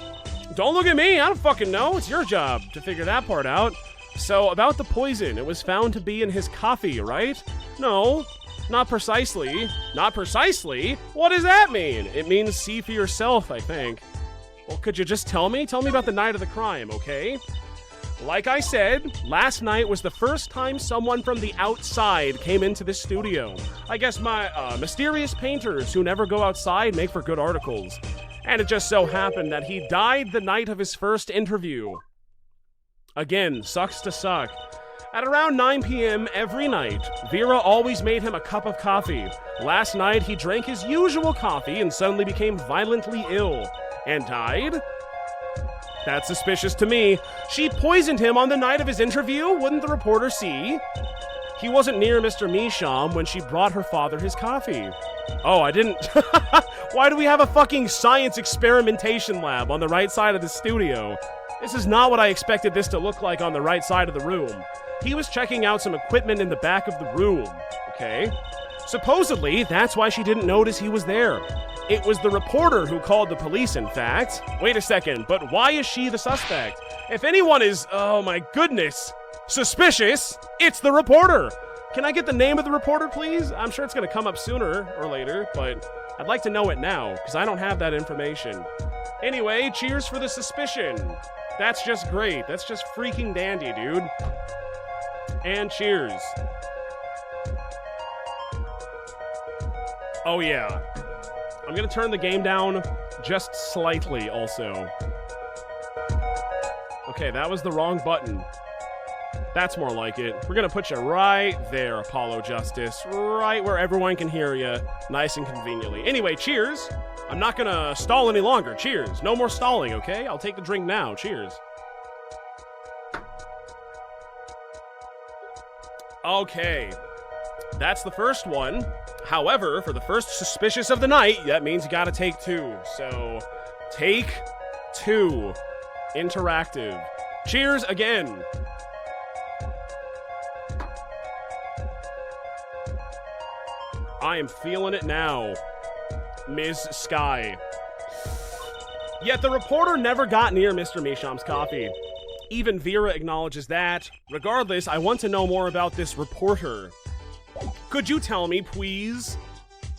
Don't look at me, I don't fucking know. It's your job to figure that part out. So, about the poison, it was found to be in his coffee, right? No, not precisely. Not precisely? What does that mean? It means see for yourself, I think. Well, could you just tell me? Tell me about the night of the crime, okay? Like I said, last night was the first time someone from the outside came into this studio. I guess my mysterious painters who never go outside make for good articles. And it just so happened that he died the night of his first interview. Again, sucks to suck. At around 9 p.m. every night, Vera always made him a cup of coffee. Last night, he drank his usual coffee and suddenly became violently ill. And died? That's suspicious to me. She poisoned him on the night of his interview, wouldn't the reporter see? He wasn't near Mr. Misham when she brought her father his coffee. Oh, I didn't... Why do we have a fucking science experimentation lab on the right side of the studio? This is not what I expected this to look like on the right side of the room. He was checking out some equipment in the back of the room, okay? Supposedly, that's why she didn't notice he was there. It was the reporter who called the police, in fact. Wait a second, but why is she the suspect? If anyone is, oh my goodness, suspicious, it's the reporter. Can I get the name of the reporter, please? I'm sure it's going to come up sooner or later, but I'd like to know it now, because I don't have that information. Anyway, cheers for the suspicion. That's just great. That's just freaking dandy, dude. And cheers. Oh yeah. I'm gonna turn the game down just slightly also. Okay, that was the wrong button. That's more like it. We're gonna put you right there, Apollo Justice. Right where everyone can hear you, nice and conveniently. Anyway, cheers. I'm not gonna stall any longer. Cheers. No more stalling, okay? I'll take the drink now. Cheers. Okay. That's the first one. However, for the first suspicious of the night, that means you gotta take 2. So, take 2. Interactive. Cheers again. I am feeling it now, Ms. Sky. Yet the reporter never got near Mr. Meesham's coffee. Even Vera acknowledges that. Regardless, I want to know more about this reporter. Could you tell me, please?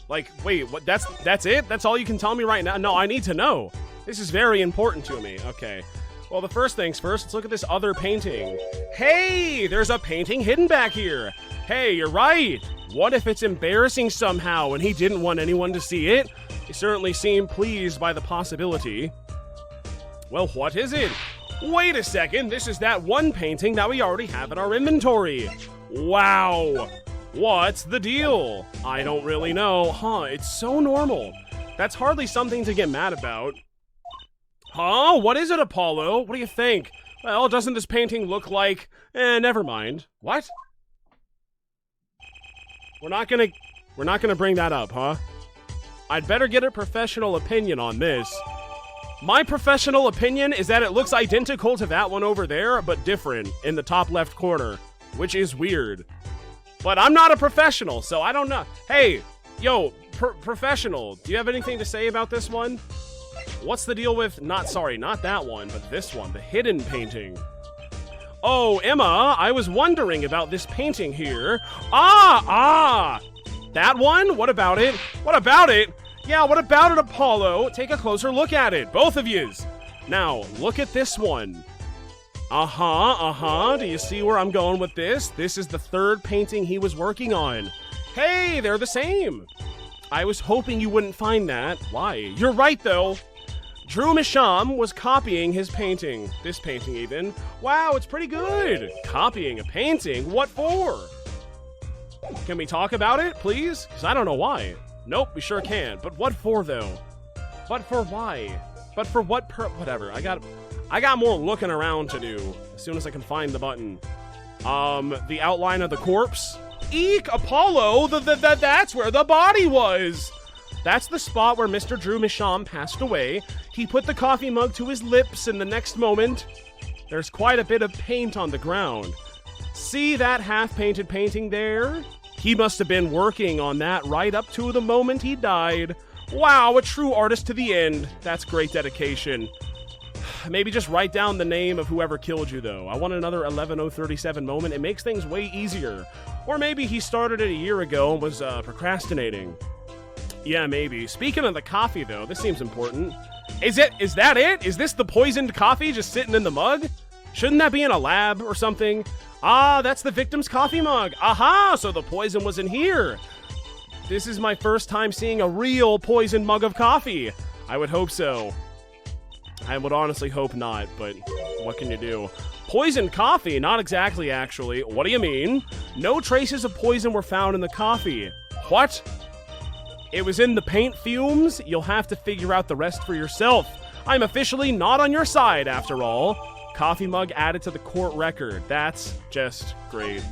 Like, wait, what? That's it? That's all you can tell me right now? No, I need to know. This is very important to me. Okay. Well, the first things first, let's look at this other painting. Hey, there's a painting hidden back here. Hey, you're right. What if it's embarrassing somehow and he didn't want anyone to see it? He certainly seemed pleased by the possibility. Well, what is it? Wait a second, this is that one painting that we already have in our inventory. Wow. What's the deal? I don't really know. Huh, it's so normal. That's hardly something to get mad about. Huh? What is it, Apollo? What do you think? Well, doesn't this painting look like... never mind. What? We're not gonna bring that up, huh? I'd better get a professional opinion on this. My professional opinion is that it looks identical to that one over there, but different in the top left corner, which is weird. But I'm not a professional, so I don't know. Hey, yo, professional, do you have anything to say about this one? What's the deal with, not that one, but this one, the hidden painting? Oh, Emma, I was wondering about this painting here. That one? What about it? What about it? Yeah, what about it, Apollo? Take a closer look at it, both of yous. Now, look at this one. Do you see where I'm going with this? This is the third painting he was working on. Hey, they're the same. I was hoping you wouldn't find that. Why? You're right, though. Drew Misham was copying his painting. This painting, even. Wow, it's pretty good. Copying a painting? What for? Can we talk about it, please? Because I don't know why. Nope, we sure can. But what for, though? But for why? But for what whatever. I got more looking around to do as soon as I can find the button. The outline of the corpse? Eek, Apollo! That's where the body was! That's the spot where Mr. Drew Misham passed away. He put the coffee mug to his lips in the next moment. There's quite a bit of paint on the ground. See that half-painted painting there? He must have been working on that right up to the moment he died. Wow, a true artist to the end. That's great dedication. Maybe just write down the name of whoever killed you, though. I want another 11037 moment. It makes things way easier. Or maybe he started it a year ago and was procrastinating. Yeah, maybe. Speaking of the coffee, though, this seems important. Is that it? Is this the poisoned coffee just sitting in the mug? Shouldn't that be in a lab or something? Ah, that's the victim's coffee mug. Aha, so the poison was in here. This is my first time seeing a real poisoned mug of coffee. I would hope so. I would honestly hope not, but what can you do? Poisoned coffee? Not exactly, actually. What do you mean? No traces of poison were found in the coffee. What? It was in the paint fumes? You'll have to figure out the rest for yourself. I'm officially not on your side, after all. Coffee mug added to the court record. That's just great.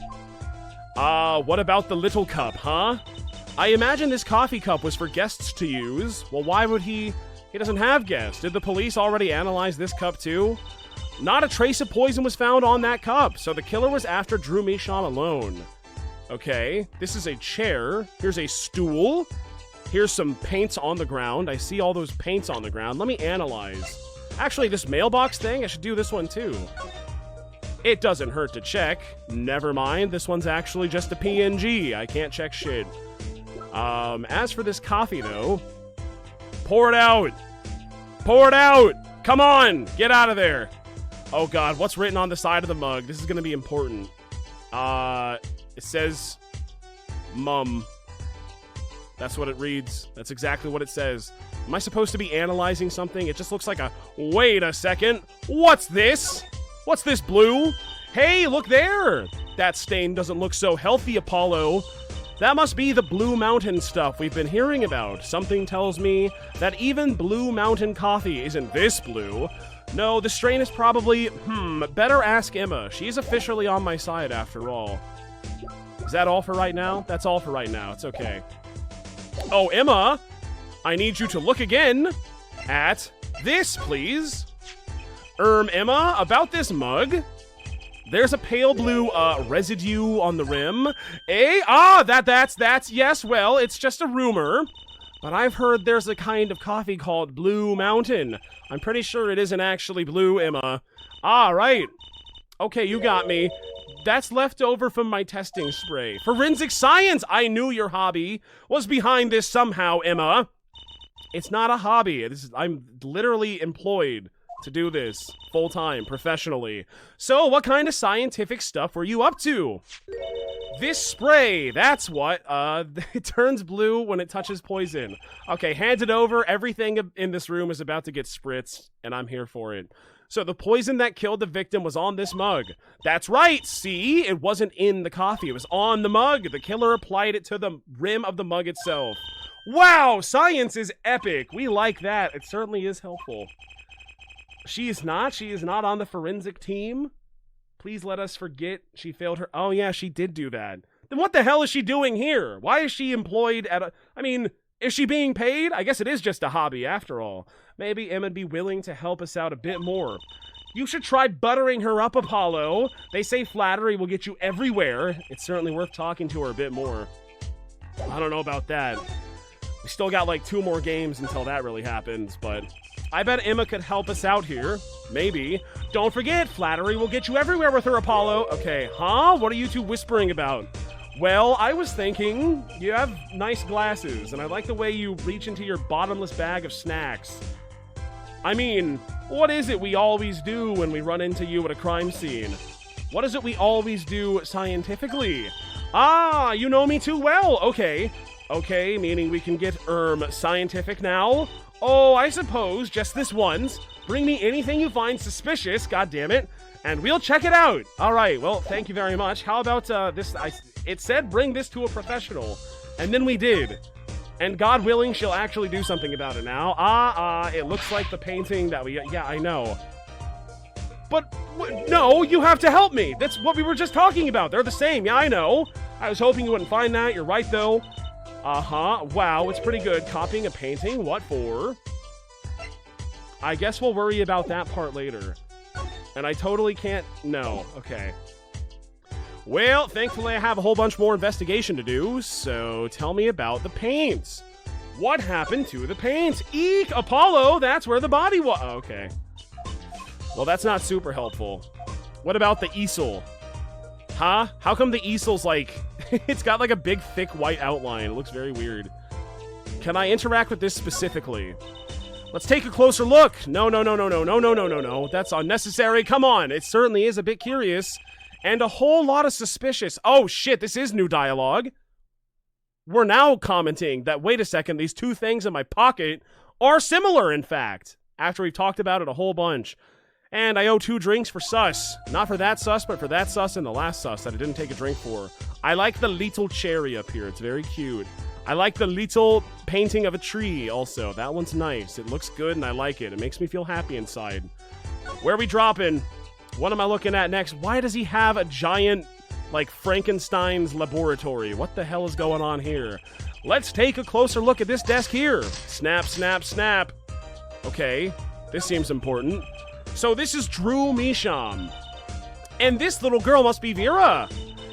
What about the little cup, huh? I imagine this coffee cup was for guests to use. Well, why would he doesn't have guests. Did the police already analyze this cup too? Not a trace of poison was found on that cup, so the killer was after Drew Misham alone. Okay, this is a chair. Here's a stool. Here's some paints on the ground. I see all those paints on the ground. Let me analyze. Actually, this mailbox thing, I should do this one too. It doesn't hurt to check. Never mind, this one's actually just a PNG. I can't check shit. As for this coffee, though, pour it out. Pour it out. Come on, get out of there. Oh God, what's written on the side of the mug? This is gonna be important. It says, Mum. That's what it reads. That's exactly what it says. Am I supposed to be analyzing something? It just looks like a... Wait a second. What's this? What's this blue? Hey, look there! That stain doesn't look so healthy, Apollo. That must be the Blue Mountain stuff we've been hearing about. Something tells me that even Blue Mountain coffee isn't this blue. No, the strain is probably, better ask Emma. She's officially on my side after all. Is that all for right now? That's all for right now. It's okay. Oh, Emma, I need you to look again at this, please. Emma, about this mug. There's a pale blue residue on the rim. That's yes, well, it's just a rumor. But I've heard there's a kind of coffee called Blue Mountain. I'm pretty sure it isn't actually blue, Emma. Ah, right. Okay, you got me. That's left over from my testing spray. Forensic science! I knew your hobby was behind this somehow, Emma. It's not a hobby. I'm literally employed to do this full-time, professionally. So, what kind of scientific stuff were you up to? This spray, that's what. It turns blue when it touches poison. Okay, hand it over. Everything in this room is about to get spritzed, and I'm here for it. So the poison that killed the victim was on this mug. That's right, see? It wasn't in the coffee. It was on the mug. The killer applied it to the rim of the mug itself. Wow, science is epic. We like that. It certainly is helpful. She is not on the forensic team. Please let us forget she failed her. Oh yeah, she did do that. Then what the hell is she doing here? Why is she employed at I mean, is she being paid? I guess it is just a hobby after all. Maybe Emma'd be willing to help us out a bit more. You should try buttering her up, Apollo. They say flattery will get you everywhere. It's certainly worth talking to her a bit more. I don't know about that. We still got like 2 more games until that really happens, but I bet Emma could help us out here. Maybe. Don't forget, flattery will get you everywhere with her, Apollo. Okay, huh? What are you two whispering about? Well, I was thinking, you have nice glasses, and I like the way you reach into your bottomless bag of snacks. I mean, what is it we always do when we run into you at a crime scene? What is it we always do scientifically? Ah, you know me too well. Okay. Okay, meaning we can get, scientific now? Oh, I suppose, just this once. Bring me anything you find suspicious, goddammit, and we'll check it out. Alright, well, thank you very much. How about, this, it said bring this to a professional, and then we did. And God willing, she'll actually do something about it now. It looks like the painting that we, yeah, I know. But, no, you have to help me. That's what we were just talking about. They're the same, yeah, I know. I was hoping you wouldn't find that. You're right, though. Wow, it's pretty good. Copying a painting? What for? I guess we'll worry about that part later. And I totally can't... No. Okay. Well, thankfully I have a whole bunch more investigation to do, so tell me about the paints. What happened to the paints? Eek! Apollo! That's where the body was. Okay. Well, that's not super helpful. What about the easel? Huh? How come the easel's like... it's got like a big, thick white outline. It looks very weird. Can I interact with this specifically? Let's take a closer look. No. That's unnecessary. Come on. It certainly is a bit curious. And a whole lot of suspicious. Oh, shit. This is new dialogue. We're now commenting that, wait a second, these 2 things in my pocket are similar, in fact. After we've talked about it a whole bunch. And I owe 2 drinks for sus. Not for that sus, but for that sus and the last sus that I didn't take a drink for. I like the little cherry up here. It's very cute. I like the little painting of a tree also. That one's nice. It looks good and I like it. It makes me feel happy inside. Where are we dropping? What am I looking at next? Why does he have a giant, like, Frankenstein's laboratory? What the hell is going on here? Let's take a closer look at this desk here. Snap, snap, snap. Okay, this seems important. So this is Drew Misham. And this little girl must be Vera.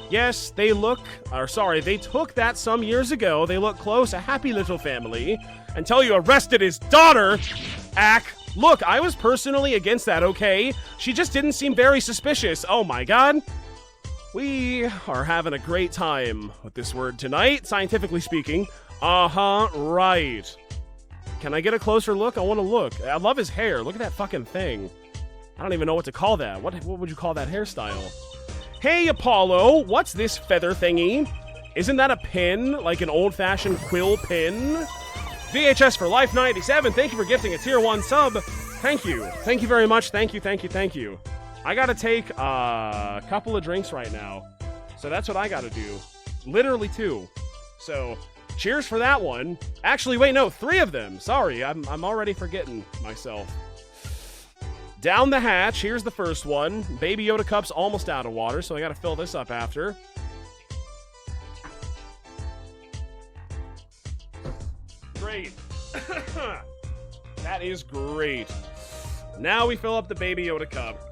Yes, they took that some years ago. They look close, a happy little family. Until you arrested his daughter. Look, I was personally against that, okay? She just didn't seem very suspicious. Oh my god. We are having a great time with this word tonight, scientifically speaking. Right. Can I get a closer look? I want to look. I love his hair. Look at that fucking thing. I don't even know what to call that. What would you call that hairstyle? Hey, Apollo, what's this feather thingy? Isn't that a pin? Like an old-fashioned quill pin? VHS for Life 97, thank you for gifting a tier 1 sub. Thank you. Thank you very much. Thank you. I gotta take a couple of drinks right now. So that's what I gotta do. Literally 2. So, cheers for that one. Actually, wait, no, 3 of them. Sorry, I'm already forgetting myself. Down the hatch, here's the first one. Baby Yoda cup's almost out of water, so I gotta fill this up after. Great. That is great. Now we fill up the Baby Yoda cup.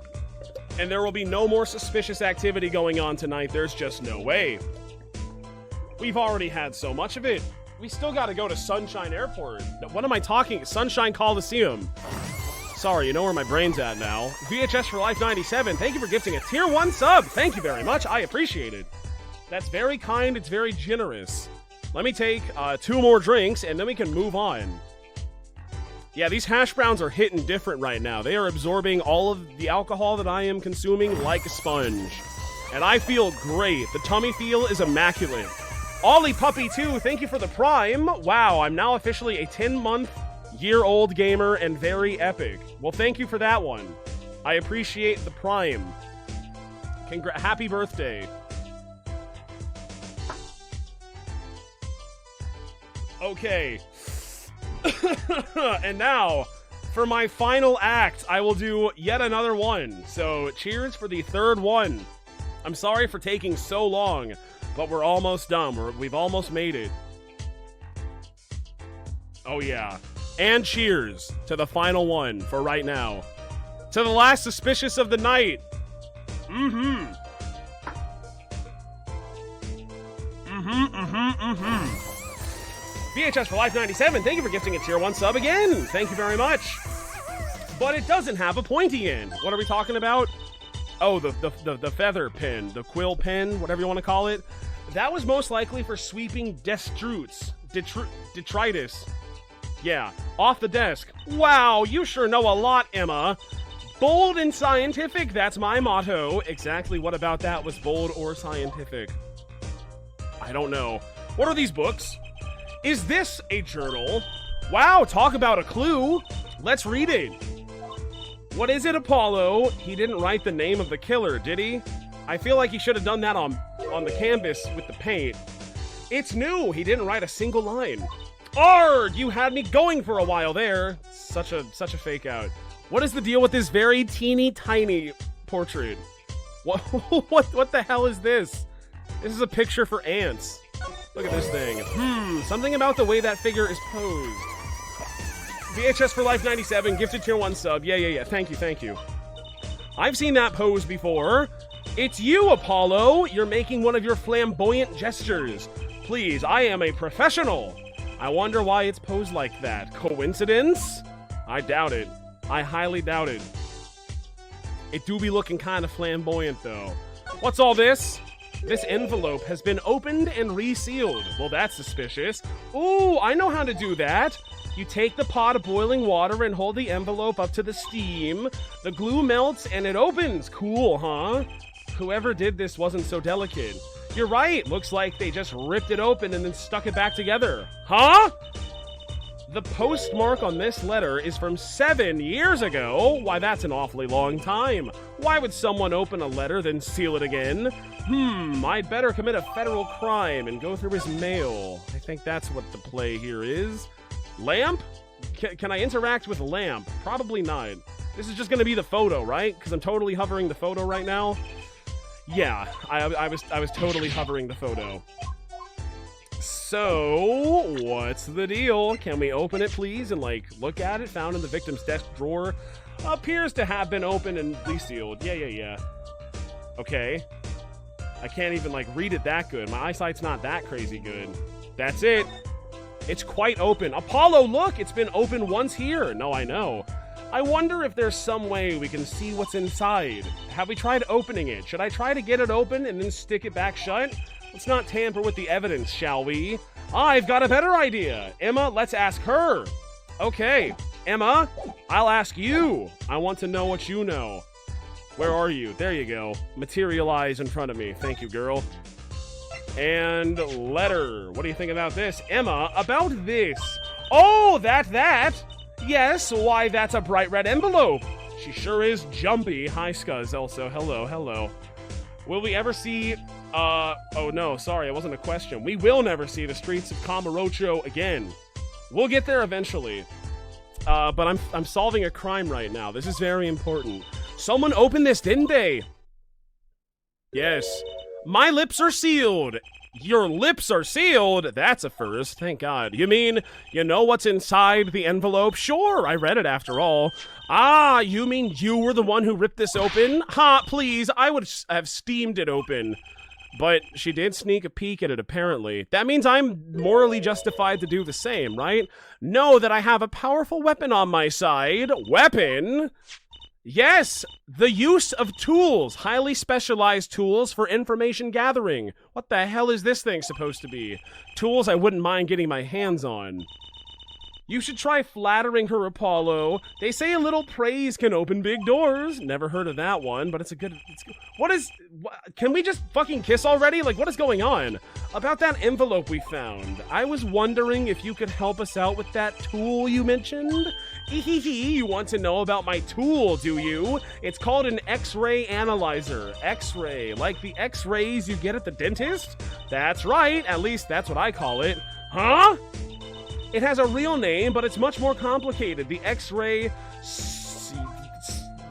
And there will be no more suspicious activity going on tonight. There's just no way. We've already had so much of it. We still gotta go to Sunshine Airport. What am I talking? Sunshine Coliseum. Sorry, you know where my brain's at now. VHS for Life 97, thank you for gifting a tier 1 sub. Thank you very much. I appreciate it. That's very kind. It's very generous. Let me take 2 more drinks, and then we can move on. Yeah, these hash browns are hitting different right now. They are absorbing all of the alcohol that I am consuming like a sponge. And I feel great. The tummy feel is immaculate. Ollie Puppy 2, thank you for the prime. Wow, I'm now officially a 10-month-year-old gamer and very epic. Well, thank you for that one. I appreciate the prime. Happy birthday. Okay. And now, for my final act, I will do yet another one. So, cheers for the 3rd one. I'm sorry for taking so long, but we're almost done. We've almost made it. Oh, yeah. And cheers to the final one for right now. To the last suspicious of the night. VHS for Life 97, thank you for gifting a tier 1 sub again. Thank you very much. But it doesn't have a pointy end. What are we talking about? Oh, the feather pin, the quill pin, whatever you want to call it. That was most likely for sweeping detritus. Yeah, off the desk. Wow, you sure know a lot, Emma. Bold and scientific, that's my motto. Exactly what about that was bold or scientific? I don't know. What are these books? Is this a journal? Wow, talk about a clue. Let's read it. What is it, Apollo? He didn't write the name of the killer, did he? I feel like he should have done that on the canvas with the paint. It's new. He didn't write a single line. Arg! You had me going for a while there. Such a fake out. What is the deal with this very teeny tiny portrait? What the hell is this? This is a picture for ants. Look at this thing. Something about the way that figure is posed. VHS for Life 97, gifted tier 1 sub. Yeah. Thank you. I've seen that pose before. It's you, Apollo. You're making one of your flamboyant gestures. Please, I am a professional. I wonder why it's posed like that. Coincidence? I doubt it. I highly doubt it. It do be looking kind of flamboyant, though. What's all this? This envelope has been opened and resealed. Well, that's suspicious. Ooh, I know how to do that. You take the pot of boiling water and hold the envelope up to the steam. The glue melts and it opens. Cool, huh? Whoever did this wasn't so delicate. You're right. Looks like they just ripped it open and then stuck it back together. Huh? The postmark on this letter is from 7 years ago. Why, that's an awfully long time. Why would someone open a letter then seal it again? I'd better commit a federal crime and go through his mail. I think that's what the play here is. Lamp? Can I interact with Lamp? Probably not. This is just going to be the photo, right? Because I'm totally hovering the photo right now. Yeah, I was totally hovering the photo. So, what's the deal? Can we open it, please, and, look at it? Found in the victim's desk drawer. Appears to have been opened and resealed. Yeah. Okay. I can't even, read it that good. My eyesight's not that crazy good. That's it. It's quite open. Apollo, look! It's been open once here. No, I know. I wonder if there's some way we can see what's inside. Have we tried opening it? Should I try to get it open and then stick it back shut? Let's not tamper with the evidence, shall we? I've got a better idea. Emma, let's ask her. Okay, Emma, I'll ask you. I want to know what you know. Where are you? There you go. Materialize in front of me. Thank you, girl. And letter. What do you think about this? Emma, about this. Oh, that. Yes, why, that's a bright red envelope. She sure is jumpy. Hi, Scuzz. Also, hello. Will we ever see... oh no, sorry, it wasn't a question. We will never see the streets of Kamurocho again. We'll get there eventually. But I'm solving a crime right now. This is very important. Someone opened this, didn't they? Yes. My lips are sealed. Your lips are sealed? That's a first, thank God. You mean, you know what's inside the envelope? Sure, I read it after all. Ah, you mean you were the one who ripped this open? Ha, please, I would have steamed it open. But she did sneak a peek at it, apparently. That means I'm morally justified to do the same, right? Know that I have a powerful weapon on my side. Weapon? Yes, the use of tools. Highly specialized tools for information gathering. What the hell is this thing supposed to be? Tools I wouldn't mind getting my hands on. You should try flattering her, Apollo. They say a little praise can open big doors. Never heard of that one, but it's good. Can we just fucking kiss already? Like, what is going on? About that envelope we found. I was wondering if you could help us out with that tool you mentioned. You want to know about my tool, do you? It's called an X-ray analyzer. X-ray, like the X-rays you get at the dentist? That's right, at least that's what I call it. Huh? It has a real name, but it's much more complicated. The X-ray...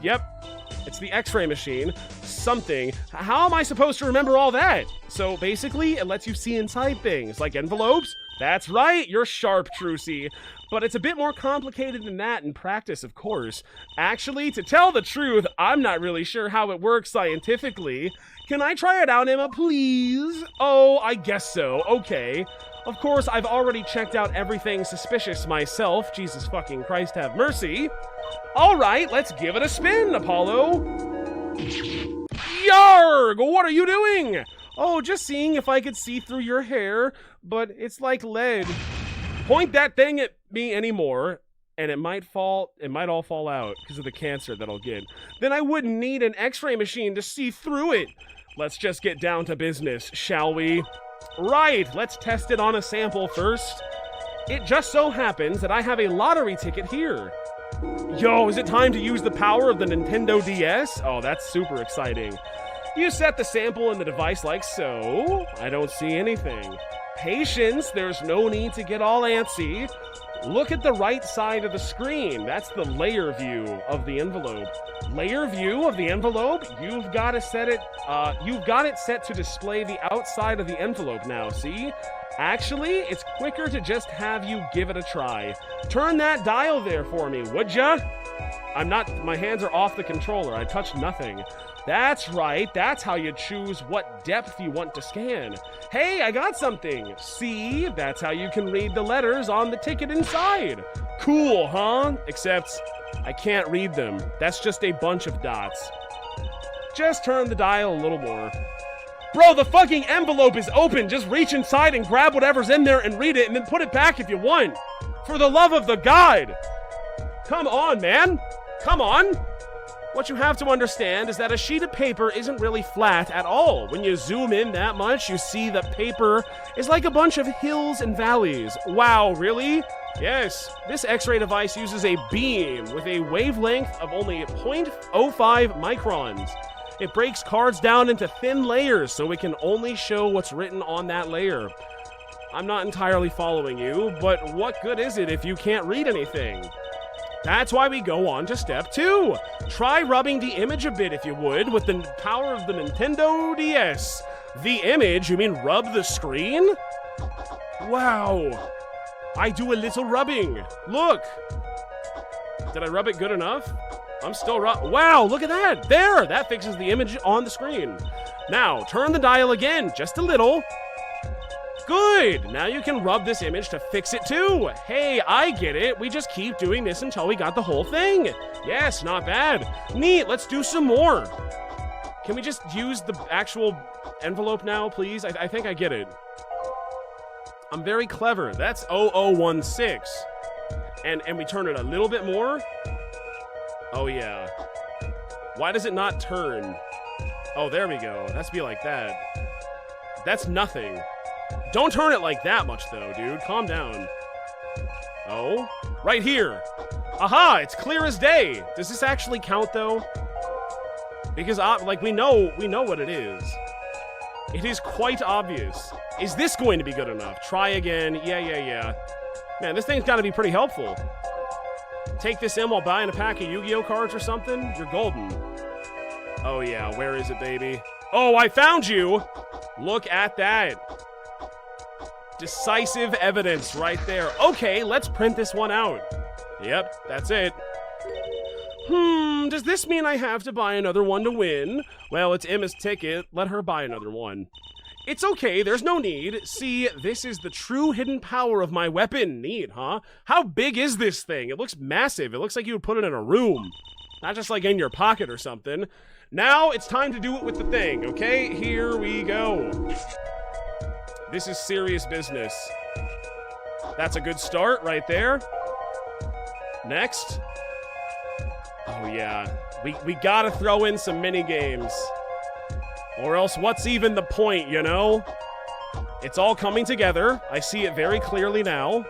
Yep. It's the X-ray machine. Something. How am I supposed to remember all that? So basically, it lets you see inside things, like envelopes. That's right, you're sharp, Trucy. But it's a bit more complicated than that in practice, of course. Actually, to tell the truth, I'm not really sure how it works scientifically. Can I try it out, Emma, please? Oh, I guess so. Okay. Of course, I've already checked out everything suspicious myself. Jesus fucking Christ, have mercy. All right, let's give it a spin, Apollo. Yarg! What are you doing? Oh, just seeing if I could see through your hair, but it's like lead. Point that thing at me anymore, and it might all fall out because of the cancer that I'll get. Then I wouldn't need an X-ray machine to see through it. Let's just get down to business, shall we? Right, let's test it on a sample first. It just so happens that I have a lottery ticket here. Yo, is it time to use the power of the Nintendo DS? Oh, that's super exciting. You set the sample in the device like so. I don't see anything. Patience, there's no need to get all antsy. Look at the right side of the screen. That's the layer view of the envelope. Layer view of the envelope? You've got it set to display the outside of the envelope now, see? Actually, it's quicker to just have you give it a try. Turn that dial there for me, would ya? My hands are off the controller. I touched nothing. That's right, that's how you choose what depth you want to scan. Hey, I got something. See, that's how you can read the letters on the ticket inside. Cool, huh? Except I can't read them. That's just a bunch of dots. Just turn the dial a little more. Bro, the fucking envelope is open. Just reach inside and grab whatever's in there and read it and then put it back if you want. For the love of the God. Come on, man. Come on. What you have to understand is that a sheet of paper isn't really flat at all. When you zoom in that much, you see that paper is like a bunch of hills and valleys. Wow, really? Yes, this X-ray device uses a beam with a wavelength of only 0.05 microns. It breaks cards down into thin layers so it can only show what's written on that layer. I'm not entirely following you, but what good is it if you can't read anything? That's why we go on to step 2. Try rubbing the image a bit if you would with the power of the Nintendo DS. The image? You mean rub the screen? Wow. I do a little rubbing. Look. Did I rub it good enough? I'm still wow, look at that. There, that fixes the image on the screen. Now, turn the dial again, just a little. Good! Now you can rub this image to fix it too. Hey, I get it. We just keep doing this until we got the whole thing. Yes, not bad. Neat, let's do some more. Can we just use the actual envelope now, please? I think I get it. I'm very clever. That's 0016. And we turn it a little bit more. Oh, yeah. Why does it not turn? Oh, there we go. It has to be like that. That's nothing. Don't turn it like that much, though, dude. Calm down. Oh, right here. Aha, it's clear as day. Does this actually count, though? Because, like, we know what it is. It is quite obvious. Is this going to be good enough? Try again. Yeah. Man, this thing's got to be pretty helpful. Take this in while buying a pack of Yu-Gi-Oh cards or something? You're golden. Oh, yeah. Where is it, baby? Oh, I found you! Look at that. Decisive evidence right there. Okay, let's print this one out. Yep, that's it. Does this mean I have to buy another one to win? Well, it's Emma's ticket. Let her buy another one. It's okay, there's no need. See, this is the true hidden power of my weapon. Neat, huh? How big is this thing? It looks massive. It looks like you would put it in a room. Not just like in your pocket or something. Now it's time to do it with the thing, okay? Here we go. This is serious business. That's a good start right there. Next. Oh yeah, we gotta throw in some mini games. Or else what's even the point, you know? It's all coming together. I see it very clearly now.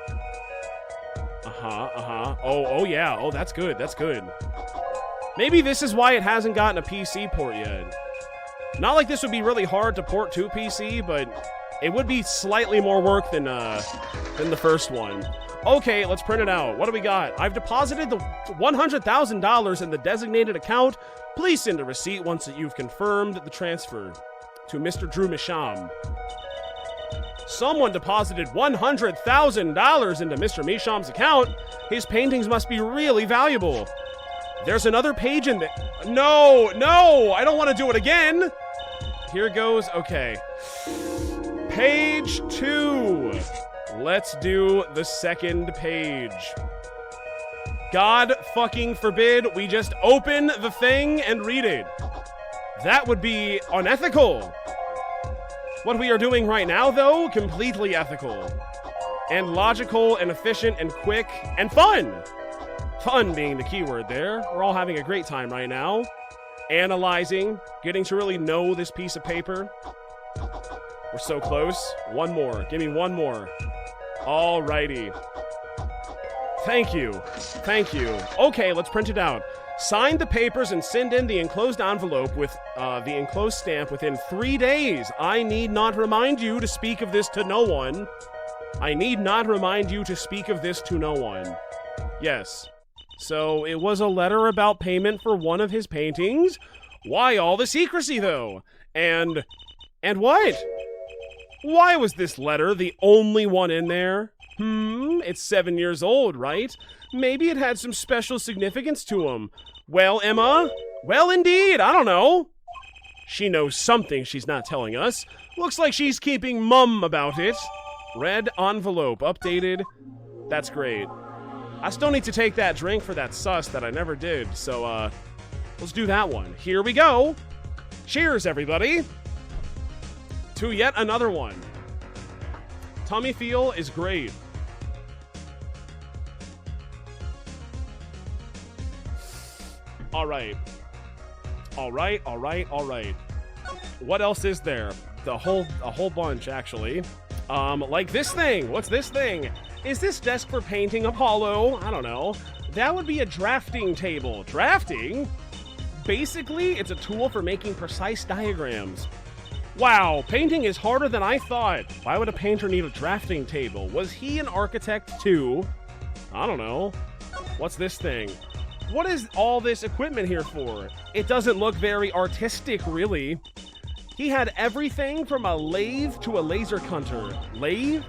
Oh yeah, oh that's good, that's good. Maybe this is why it hasn't gotten a PC port yet. Not like this would be really hard to port to PC, but it would be slightly more work than the first one. Okay, let's print it out. What do we got? I've deposited the $100,000 in the designated account. Please send a receipt once that you've confirmed the transfer to Mr. Drew Misham. Someone deposited $100,000 into Mr. Misham's account. His paintings must be really valuable. There's another page in there. No, I don't want to do it again. Here goes. Okay. Page 2. Let's do the second page. God fucking forbid we just open the thing and read it. That would be unethical. What we are doing right now, though, completely ethical. And logical and efficient and quick and fun. Fun being the key word there. We're all having a great time right now. Analyzing, getting to really know this piece of paper. We're so close. One more. Give me one more. Alrighty. Thank you. Okay, let's print it out. Sign the papers and send in the enclosed envelope with the enclosed stamp within 3 days. I need not remind you to speak of this to no one. Yes. So it was a letter about payment for one of his paintings. Why all the secrecy, though? And what? Why was this letter the only one in there? It's 7 years old, right? Maybe it had some special significance to him. Well, Emma? Well, indeed, I don't know. She knows something she's not telling us. Looks like she's keeping mum about it. Red envelope, updated. That's great. I still need to take that drink for that sus that I never did, so, let's do that one. Here we go. Cheers, everybody. To yet another one. Tummy feel is great. All right. What else is there? A whole bunch, actually. Like this thing. What's this thing? Is this desk for painting, Apollo? I don't know. That would be a drafting table. Drafting? Basically, it's a tool for making precise diagrams. Wow, painting is harder than I thought. Why would a painter need a drafting table? Was he an architect too? I don't know. What's this thing? What is all this equipment here for? It doesn't look very artistic, really. He had everything from a lathe to a laser cutter. Lathe?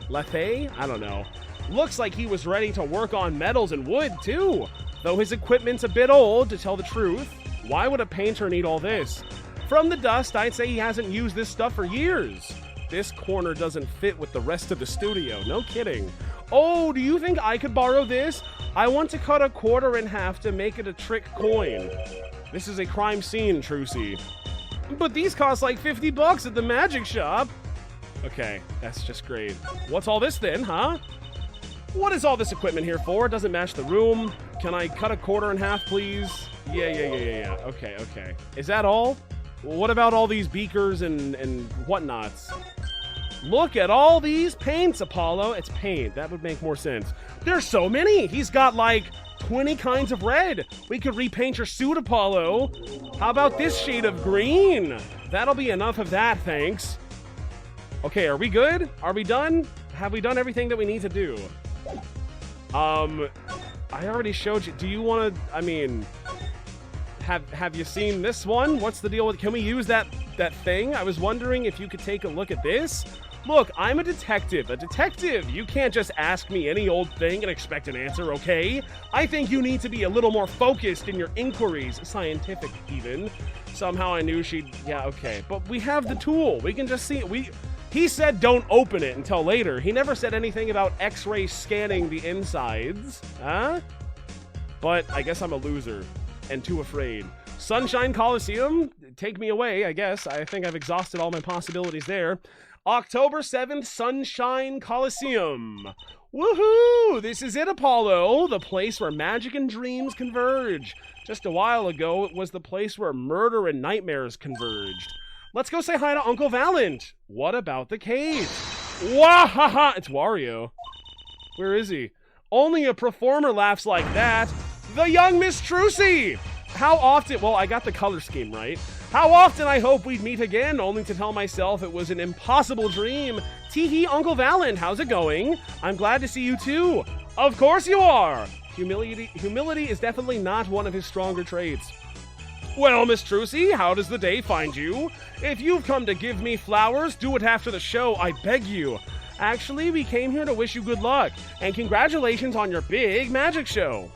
I don't know. Looks like he was ready to work on metals and wood, too. Though his equipment's a bit old, to tell the truth. Why would a painter need all this? From the dust, I'd say he hasn't used this stuff for years. This corner doesn't fit with the rest of the studio. No kidding. Oh, do you think I could borrow this? I want to cut a quarter in half to make it a trick coin. This is a crime scene, Trucy. But these cost like $50 at the magic shop. Okay, that's just great. What's all this then, huh? What is all this equipment here for? It doesn't match the room. Can I cut a quarter in half, please? Yeah. Okay. Is that all? Well, what about all these beakers and whatnots? Look at all these paints, Apollo. It's paint. That would make more sense. There's so many. He's got like 20 kinds of red. We could repaint your suit, Apollo. How about this shade of green? That'll be enough of that, thanks. Okay, are we good? Are we done? Have we done everything that we need to do? I already showed you. Do you want to, I mean, have you seen this one? What's the deal with, can we use that thing? I was wondering if you could take a look at this. Look, I'm a detective. A detective! You can't just ask me any old thing and expect an answer, okay? I think you need to be a little more focused in your inquiries, scientific even. Somehow I knew she'd, yeah, okay. But we have the tool. We can just see it. He said don't open it until later. He never said anything about X-ray scanning the insides. Huh? But I guess I'm a loser and too afraid. Sunshine Coliseum? Take me away, I guess. I think I've exhausted all my possibilities there. October 7th, Sunshine Coliseum. Woohoo! This is it, Apollo. The place where magic and dreams converge. Just a while ago, it was the place where murder and nightmares converged. Let's go say hi to Uncle Valent. What about the cage? Wahaha! It's Wario. Where is he? Only a performer laughs like that. The young Miss Trucy! How often, well, I got the color scheme right. How often I hope we'd meet again, only to tell myself it was an impossible dream. Tee-hee, Uncle Valent, how's it going? I'm glad to see you too. Of course you are! Humility is definitely not one of his stronger traits. Well, Miss Trucy, how does the day find you? If you've come to give me flowers, do it after the show, I beg you. Actually, we came here to wish you good luck, and congratulations on your big magic show.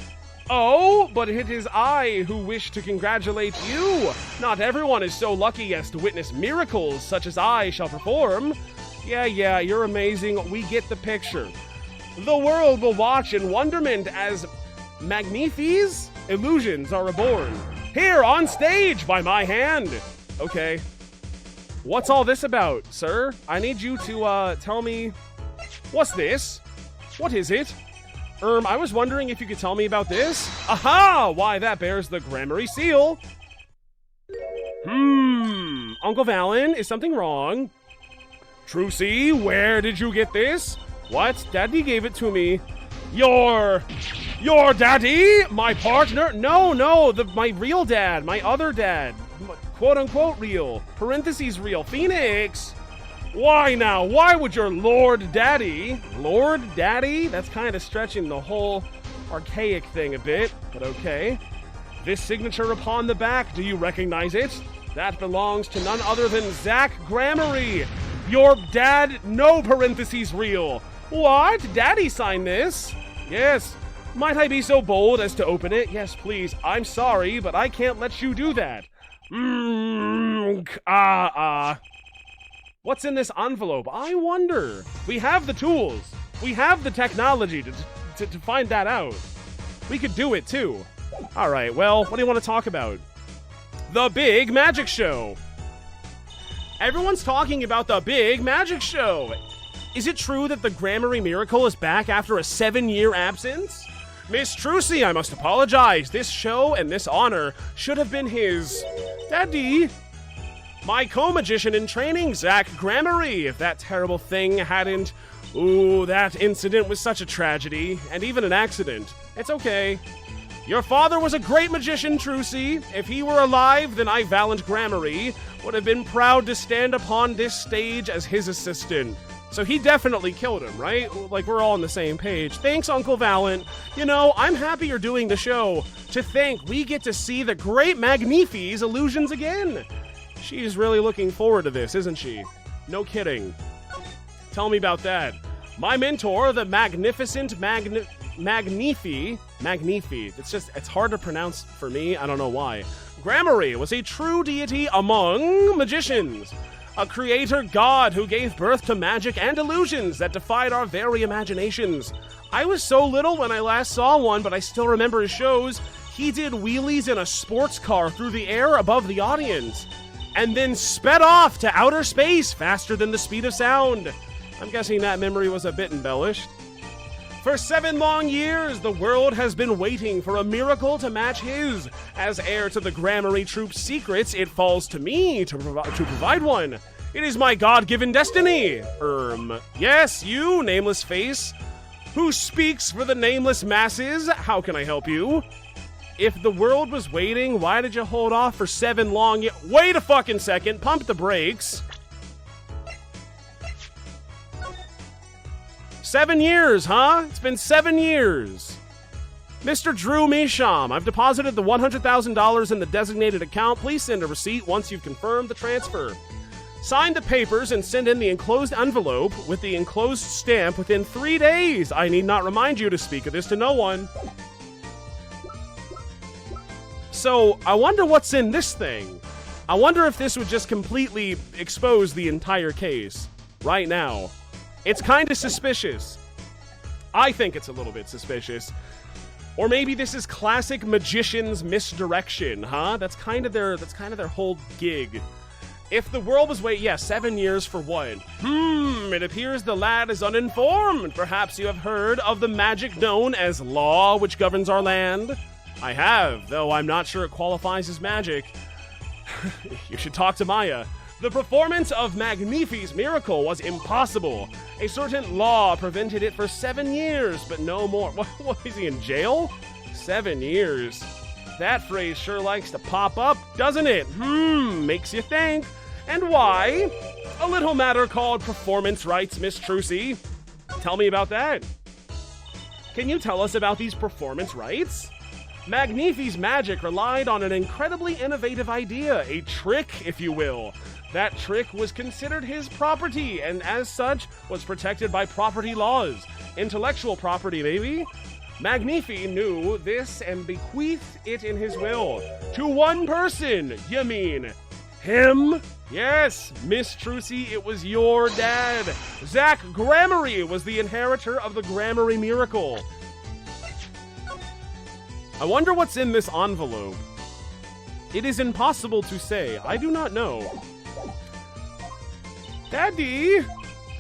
Oh, but it is I who wish to congratulate you. Not everyone is so lucky as to witness miracles such as I shall perform. Yeah, you're amazing. We get the picture. The world will watch in wonderment as magnifiques illusions are reborn. Here on stage by my hand. Okay. What's all this about, sir? I need you to tell me. What's this? What is it? I was wondering if you could tell me about this. Aha! Why, that bears the Grammary seal. Uncle Valent, is something wrong? Trucy, where did you get this? What? Daddy gave it to me. Your daddy? My partner? No, my real dad, my other dad. Quote-unquote real. Parentheses real. Phoenix! Why now? Why would your Lord Daddy? Lord Daddy? That's kind of stretching the whole archaic thing a bit, but okay. This signature upon the back, do you recognize it? That belongs to none other than Zach Grammary. Your dad, no parentheses real. What? Daddy signed this? Yes. Might I be so bold as to open it? Yes, please. I'm sorry, but I can't let you do that. What's in this envelope? I wonder. We have the tools. We have the technology to find that out. We could do it, too. All right, well, what do you want to talk about? The Big Magic Show. Everyone's talking about the Big Magic Show. Is it true that the Grammary Miracle is back after a 7-year absence? Miss Trucy, I must apologize. This show and this honor should have been his. Daddy. My co-magician in training, Zach Grammary. If that terrible thing hadn't... Ooh, that incident was such a tragedy, and even an accident. It's okay. Your father was a great magician, Trucy. If he were alive, then I, Valent Grammary, would have been proud to stand upon this stage as his assistant. So he definitely killed him, right? Like, we're all on the same page. Thanks, Uncle Valent. You know, I'm happy you're doing the show. To think we get to see the great Magnifi's illusions again. She's really looking forward to this, isn't she? No kidding. Tell me about that. My mentor, the magnificent Magnifi. It's hard to pronounce for me. I don't know why. Grammary was a true deity among magicians. A creator god who gave birth to magic and illusions that defied our very imaginations. I was so little when I last saw one, but I still remember his shows. He did wheelies in a sports car through the air above the audience, and then sped off to outer space faster than the speed of sound. I'm guessing that memory was a bit embellished. For 7 long years, the world has been waiting for a miracle to match his. As heir to the Grammary Troupe's secrets, it falls to me to provide one. It is my God-given destiny. Yes, you, nameless face. who speaks for the nameless masses. How can I help you? If the world was waiting, why did you hold off for 7 long years? Wait a fucking second. Pump the brakes. 7 years, huh? It's been 7 years. Mr. Drew Misham, I've deposited the $100,000 in the designated account. Please send a receipt once you've confirmed the transfer. Sign the papers and send in the enclosed envelope with the enclosed stamp within 3 days. I need not remind you to speak of this to no one. So, I wonder what's in this thing. I wonder if this would just completely expose the entire case. Right now. It's kind of suspicious. I think it's a little bit suspicious. Or maybe this is classic magician's misdirection, huh? That's kind of their whole gig. If the world was 7 years for what? It appears the lad is uninformed. Perhaps you have heard of the magic known as law which governs our land? I have, though I'm not sure it qualifies as magic. You should talk to Maya. The performance of Magnifi's miracle was impossible. A certain law prevented it for 7 years, but no more. What is he in jail? 7 years. That phrase sure likes to pop up, doesn't it? Makes you think. And why? A little matter called performance rights, Miss Trucy. Tell me about that. Can you tell us about these performance rights? Magnifi's magic relied on an incredibly innovative idea, a trick, if you will. That trick was considered his property, and as such, was protected by property laws. Intellectual property, baby. Magnifi knew this and bequeathed it in his will. To one person, you mean him? Yes, Miss Trucy, it was your dad. Zach Gramarye was the inheritor of the Gramarye miracle. I wonder what's in this envelope. It is impossible to say. I do not know. Daddy!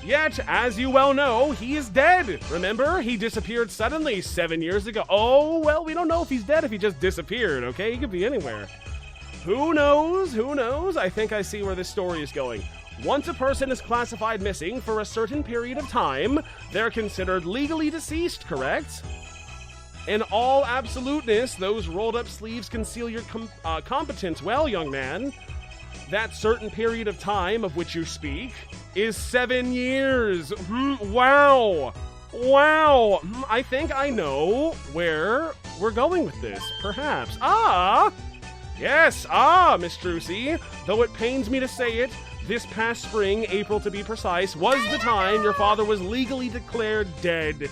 Yet, as you well know, he is dead. Remember? He disappeared suddenly 7 years ago. Oh, well, we don't know if he's dead if he just disappeared, okay? He could be anywhere. Who knows? Who knows? I think I see where this story is going. Once a person is classified missing for a certain period of time, they're considered legally deceased, correct? In all absoluteness, those rolled-up sleeves conceal your competence well, young man. That certain period of time of which you speak is 7 years. Wow. Wow. I think I know where we're going with this, perhaps. Yes, Miss Trucy. Though it pains me to say it, this past spring, April to be precise, was the time your father was legally declared dead.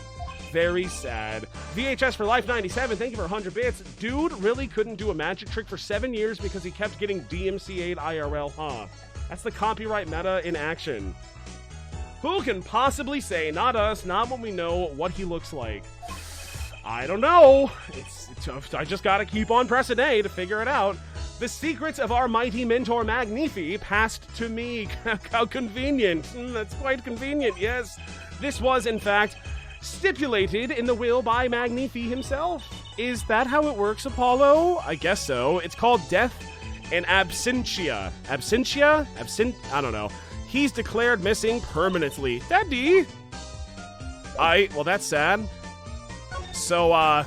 Very sad. VHS for Life 97, thank you for 100 bits. Dude really couldn't do a magic trick for 7 years because he kept getting DMCA'd IRL, huh? That's the copyright meta in action. Who can possibly say, not us, not when we know what he looks like? I don't know. I just gotta keep on pressing A to figure it out. The secrets of our mighty mentor Magnifi passed to me. How convenient. That's quite convenient, yes. This was, in fact, stipulated in the will by Magnifi himself. Is that how it works, Apollo? I guess so. It's called death in absentia. Absentia? I don't know. He's declared missing permanently. Daddy! Well, that's sad. So, well,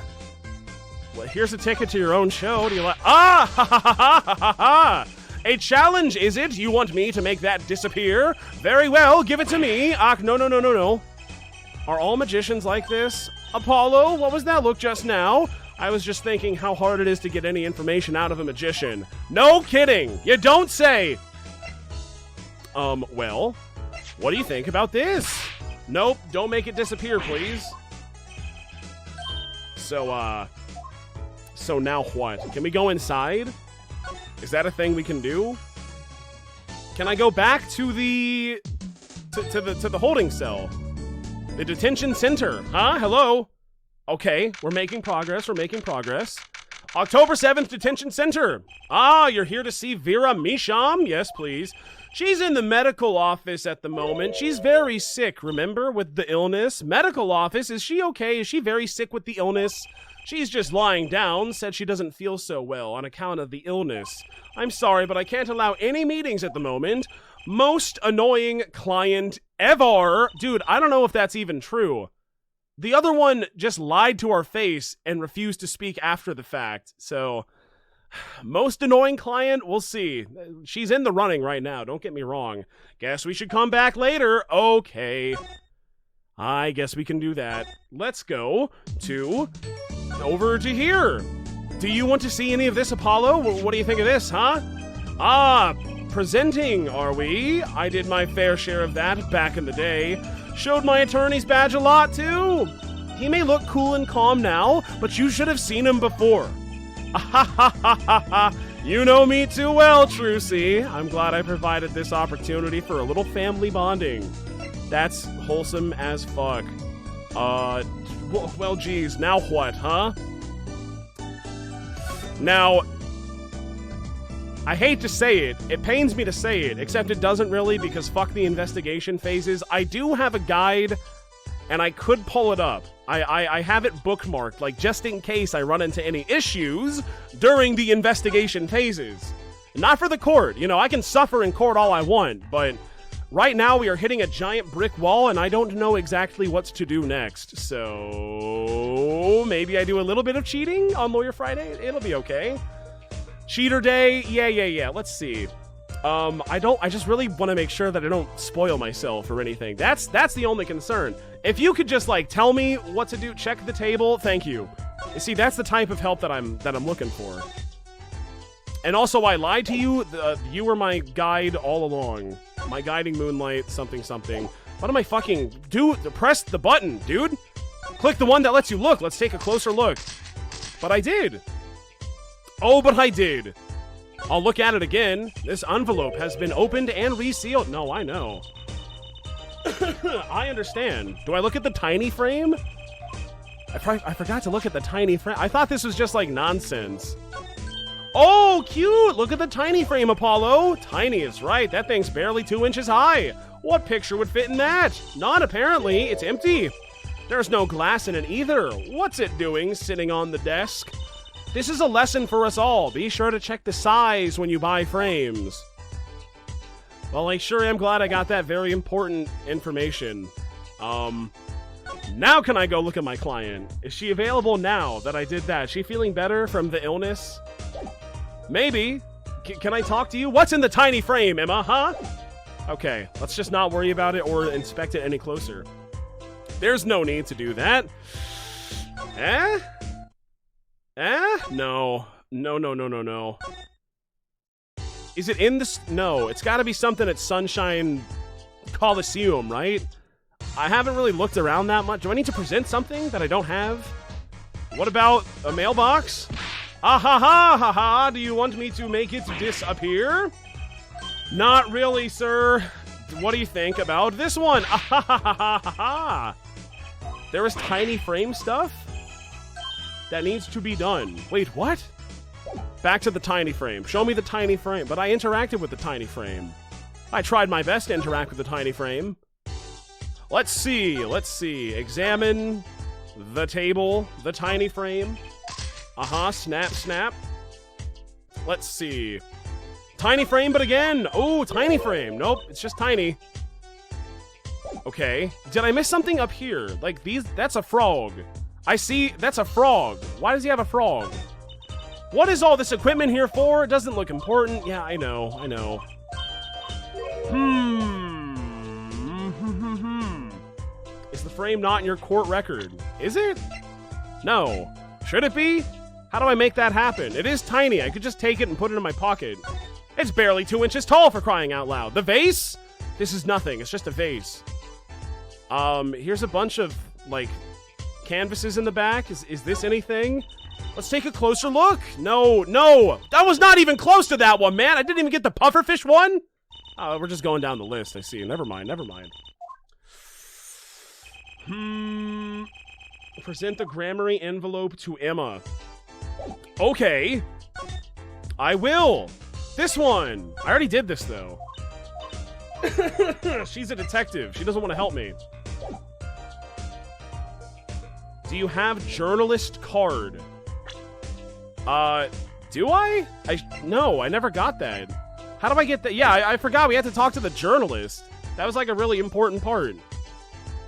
here's a ticket to your own show. Do you like... Ha ha ha ha ha ha! A challenge, is it? You want me to make that disappear? Very well, give it to me. No. Are all magicians like this? Apollo, what was that look just now? I was just thinking how hard it is to get any information out of a magician. No kidding! You don't say! Well, what do you think about this? Nope, don't make it disappear, please. So now what? Can we go inside? Is that a thing we can do? Can I go back to the holding cell? The detention center, huh? Hello? Okay, we're making progress, October 7th, detention center. You're here to see Vera Misham? Yes, please. She's in the medical office at the moment. She's very sick, remember, with the illness. Medical office, is she okay? Is she very sick with the illness? She's just lying down, said she doesn't feel so well on account of the illness. I'm sorry, but I can't allow any meetings at the moment. Most annoying client ever. Dude, I don't know if that's even true. The other one just lied to our face and refused to speak after the fact. So, most annoying client, we'll see. She's in the running right now, don't get me wrong. Guess we should come back later. Okay. I guess we can do that. Let's go over to here. Do you want to see any of this, Apollo? What do you think of this, huh? Ah, presenting, are we? I did my fair share of that back in the day. Showed my attorney's badge a lot, too. He may look cool and calm now, but you should have seen him before. You know me too well, Trucy. I'm glad I provided this opportunity for a little family bonding. That's wholesome as fuck. Well, geez, now what, huh? Now, I hate to say it. It pains me to say it, except it doesn't really, because fuck the investigation phases. I do have a guide, and I could pull it up. I have it bookmarked, like, just in case I run into any issues during the investigation phases. Not for the court. You know, I can suffer in court all I want, but right now we are hitting a giant brick wall, and I don't know exactly what to do next. So maybe I do a little bit of cheating on Lawyer Friday. It'll be okay. Cheater day, yeah. Let's see. I just really want to make sure that I don't spoil myself or anything. That's the only concern. If you could just, like, tell me what to do, check the table, thank you. You see, that's the type of help that I'm looking for. And also, I lied to you. You were my guide all along. My guiding moonlight, something. What am I fucking do? Press the button, dude. Click the one that lets you look. Let's take a closer look. But I did. Oh, but I did. I'll look at it again. This envelope has been opened and resealed. No, I know. I understand. Do I look at the tiny frame? I forgot to look at the tiny frame. I thought this was just like nonsense. Oh, cute! Look at the tiny frame, Apollo. Tiny is right. That thing's barely 2 inches high. What picture would fit in that? None, apparently. It's empty. There's no glass in it either. What's it doing sitting on the desk? This is a lesson for us all. Be sure to check the size when you buy frames. Well, I sure am glad I got that very important information. Now can I go look at my client? Is she available now that I did that? Is she feeling better from the illness? Maybe. Can I talk to you? What's in the tiny frame, Emma, huh? Okay, let's just not worry about it or inspect it any closer. There's no need to do that. No. No. Is it in this? No, it's gotta be something at Sunshine Coliseum, right? I haven't really looked around that much. Do I need to present something that I don't have? What about a mailbox? Ah ha ha ha ha! Do you want me to make it disappear? Not really, sir. What do you think about this one? Ah ha ha ha ha ha! There is tiny frame stuff that needs to be done. Wait, what? Back to the tiny frame. Show me the tiny frame. But I interacted with the tiny frame. I tried my best to interact with the tiny frame. Let's see. Examine the table, the tiny frame. Snap. Let's see. Tiny frame, but again. Oh, tiny frame. Nope, it's just tiny. Okay. Did I miss something up here? Like these, that's a frog. I see, that's a frog. Why does he have a frog? What is all this equipment here for? It doesn't look important. Yeah, I know. Is the frame not in your court record? Is it? No. Should it be? How do I make that happen? It is tiny. I could just take it and put it in my pocket. It's barely 2 inches tall, for crying out loud. The vase? This is nothing. It's just a vase. Here's a bunch of, like, canvases in the back. Is this anything? Let's take a closer look. No. That was not even close to that one, man. I didn't even get the pufferfish one. Oh, we're just going down the list. I see. Never mind. Present the Gramarye envelope to Emma. Okay. I will. This one. I already did this, though. She's a detective. She doesn't want to help me. Do you have journalist card? Do I? No, I never got that. How do I get that? Yeah, I forgot we had to talk to the journalist. That was like a really important part.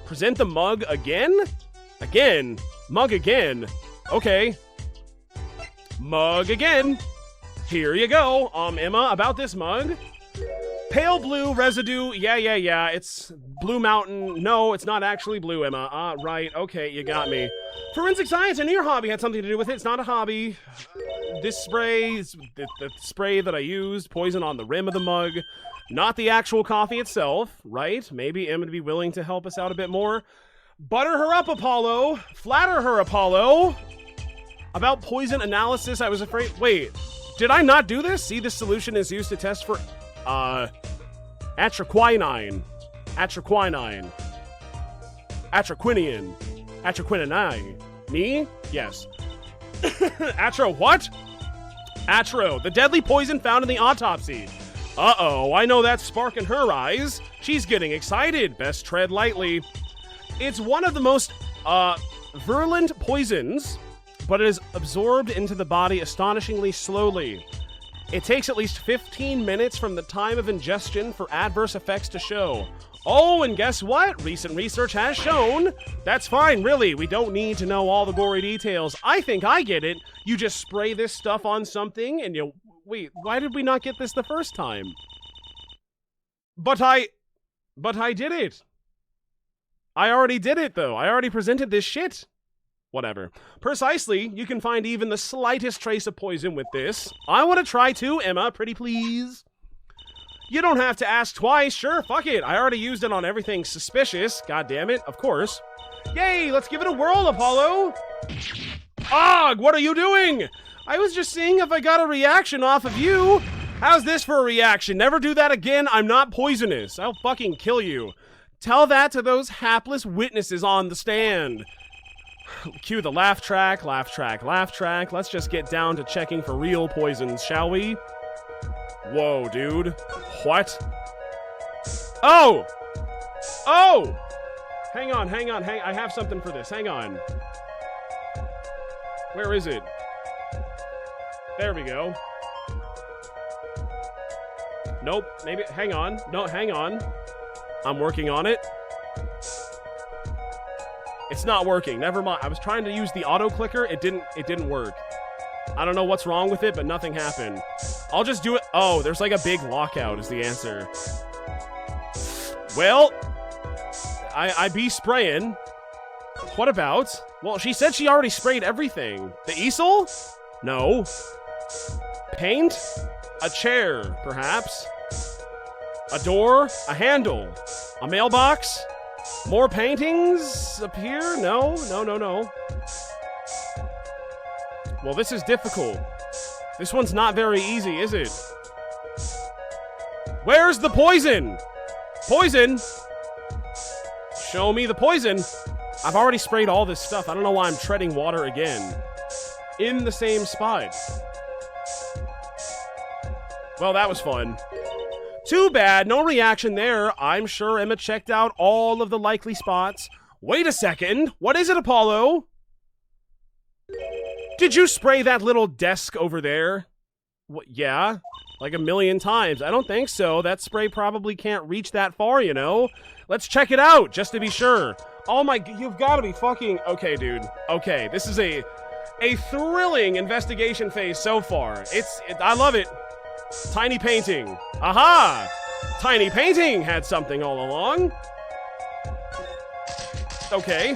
Present the mug again? Again? Mug again? Okay. Mug again. Here you go. Emma, about this mug. Pale blue residue. Yeah. It's Blue Mountain. No, it's not actually blue, Emma. Right. Okay, you got me. Forensic science and your hobby had something to do with it. It's not a hobby. This spray is the spray that I used. Poison on the rim of the mug. Not the actual coffee itself, right? Maybe Emma would be willing to help us out a bit more. Butter her up, Apollo. Flatter her, Apollo. About poison analysis, I was afraid... Wait, did I not do this? See, this solution is used to test for... atraquinine. Atraquinian. Atraquinine. Me? Yes. Atro what? Atro, the deadly poison found in the autopsy. Uh-oh, I know that spark in her eyes. She's getting excited. Best tread lightly. It's one of the most, virulent poisons, but it is absorbed into the body astonishingly slowly. It takes at least 15 minutes from the time of ingestion for adverse effects to show. Oh, and guess what? Recent research has shown. That's fine, really. We don't need to know all the gory details. I think I get it. You just spray this stuff on something and you... Wait, why did we not get this the first time? But I did it. I already did it, though. I already presented this shit. Whatever. Precisely, you can find even the slightest trace of poison with this. I want to try too, Emma. Pretty please. You don't have to ask twice. Sure, fuck it. I already used it on everything suspicious. God damn it. Of course. Yay, let's give it a whirl, Apollo. Og, what are you doing? I was just seeing if I got a reaction off of you. How's this for a reaction? Never do that again. I'm not poisonous. I'll fucking kill you. Tell that to those hapless witnesses on the stand. Cue the laugh track, laugh track, laugh track. Let's just get down to checking for real poisons, shall we? Whoa, dude. What? Oh! Oh! Hang on. I have something for this. Hang on. Where is it? There we go. Nope. Maybe. Hang on. No, hang on. I'm working on it. It's not working. Never mind. I was trying to use the auto clicker. It didn't work. I don't know what's wrong with it, but nothing happened. I'll just do it. Oh, there's like a big lockout is the answer. Well, I be spraying. What about? Well, she said she already sprayed everything. The easel? No. Paint? A chair, perhaps. A door? A handle? A mailbox? More paintings appear? No. Well, this is difficult. This one's not very easy, is it? Where's the poison? Poison? Show me the poison. I've already sprayed all this stuff. I don't know why I'm treading water again. In the same spot. Well, that was fun. Too bad, no reaction there. I'm sure Emma checked out all of the likely spots. Wait a second. What is it, Apollo? Did you spray that little desk over there? What, yeah, like 1,000,000 times. I don't think so. That spray probably can't reach that far, you know? Let's check it out, just to be sure. Oh my, you've got to be fucking... Okay, dude. Okay, this is a thrilling investigation phase so far. I love it. Tiny painting. Aha! Tiny painting had something all along. Okay.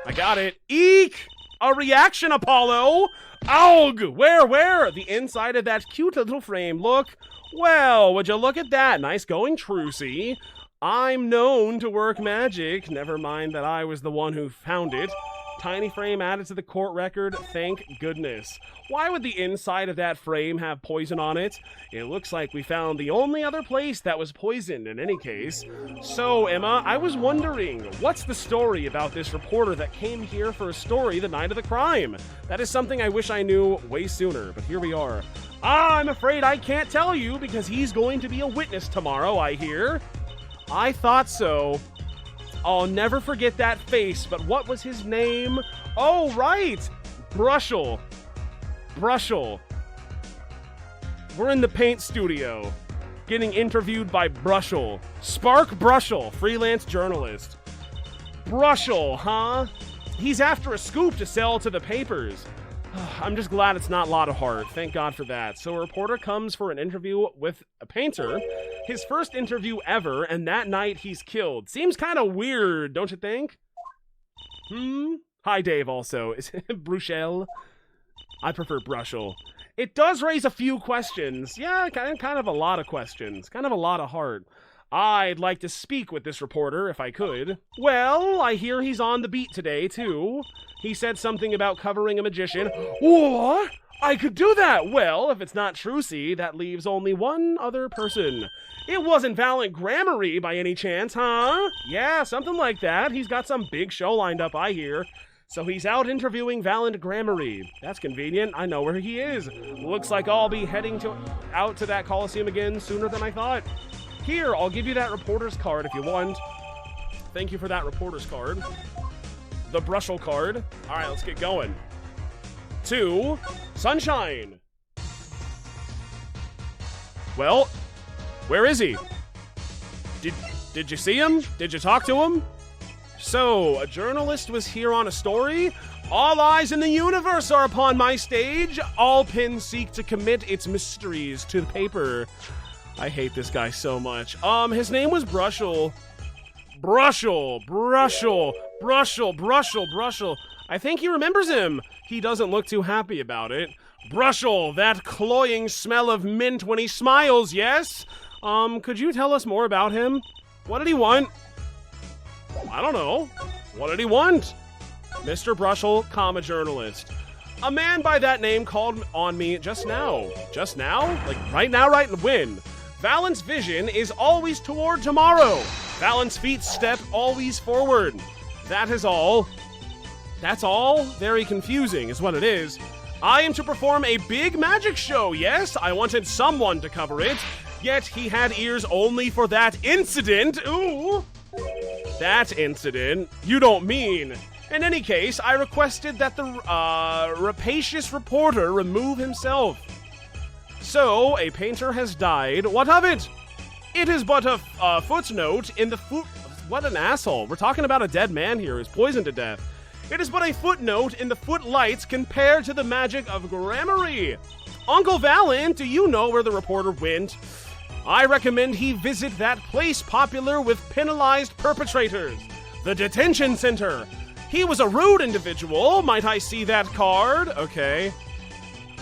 I got it. Eek! A reaction, Apollo! Aug! Where? The inside of that cute little frame. Look. Well, would you look at that? Nice going, Trucy. I'm known to work magic. Never mind that I was the one who found it. Tiny frame added to the court record. Thank goodness. Why would the inside of that frame have poison on it? It looks like we found the only other place that was poisoned in any case. So, Emma, I was wondering, what's the story about this reporter that came here for a story the night of the crime? That is something I wish I knew way sooner, but here we are. I'm afraid I can't tell you because he's going to be a witness tomorrow, I hear. I thought so. I'll never forget that face, but what was his name? Oh, right! Brushel. We're in the paint studio, getting interviewed by Brushel. Spark Brushel, freelance journalist. Brushel, huh? He's after a scoop to sell to the papers. I'm just glad it's not Lotta Hart. Thank God for that. So a reporter comes for an interview with a painter. His first interview ever, and that night he's killed. Seems kind of weird, don't you think? Hi, Dave, also. Is it Bruchel? I prefer Brushel. It does raise a few questions. Yeah, kind of a lot of questions. Kind of a lot of heart. I'd like to speak with this reporter, if I could. Well, I hear he's on the beat today, too. He said something about covering a magician. What? I could do that! Well, if it's not Trucy, that leaves only one other person. It wasn't Valent Grammary by any chance, huh? Yeah, something like that. He's got some big show lined up, I hear. So he's out interviewing Valent Grammary. That's convenient. I know where he is. Looks like I'll be heading out to that Coliseum again sooner than I thought. Here, I'll give you that reporter's card if you want. Thank you for that reporter's card. The Brushel card. All right, let's get going. To Sunshine. Well, where is he? Did you see him? Did you talk to him? So, a journalist was here on a story? All eyes in the universe are upon my stage. All pens seek to commit its mysteries to the paper. I hate this guy so much. His name was Brushel. Brushel. I think he remembers him. He doesn't look too happy about it. Brushel, that cloying smell of mint when he smiles, yes? Could you tell us more about him? What did he want? I don't know. What did he want? Mr. Brushel, comma journalist. A man by that name called on me just now. Just now? Like right now, right when? Valent's vision is always toward tomorrow. Valent's feet step always forward. That is all. That's all? Very confusing is what it is. I am to perform a big magic show, yes? I wanted someone to cover it. Yet he had ears only for that incident. Ooh. That incident? You don't mean. In any case, I requested that the rapacious reporter remove himself. So, a painter has died. What of it? It is but a footnote in the foot... What an asshole. We're talking about a dead man here who's poisoned to death. It is but a footnote in the footlights compared to the magic of Grammary. Uncle Valent, do you know where the reporter went? I recommend he visit that place popular with penalized perpetrators. The detention center. He was a rude individual. Might I see that card? Okay.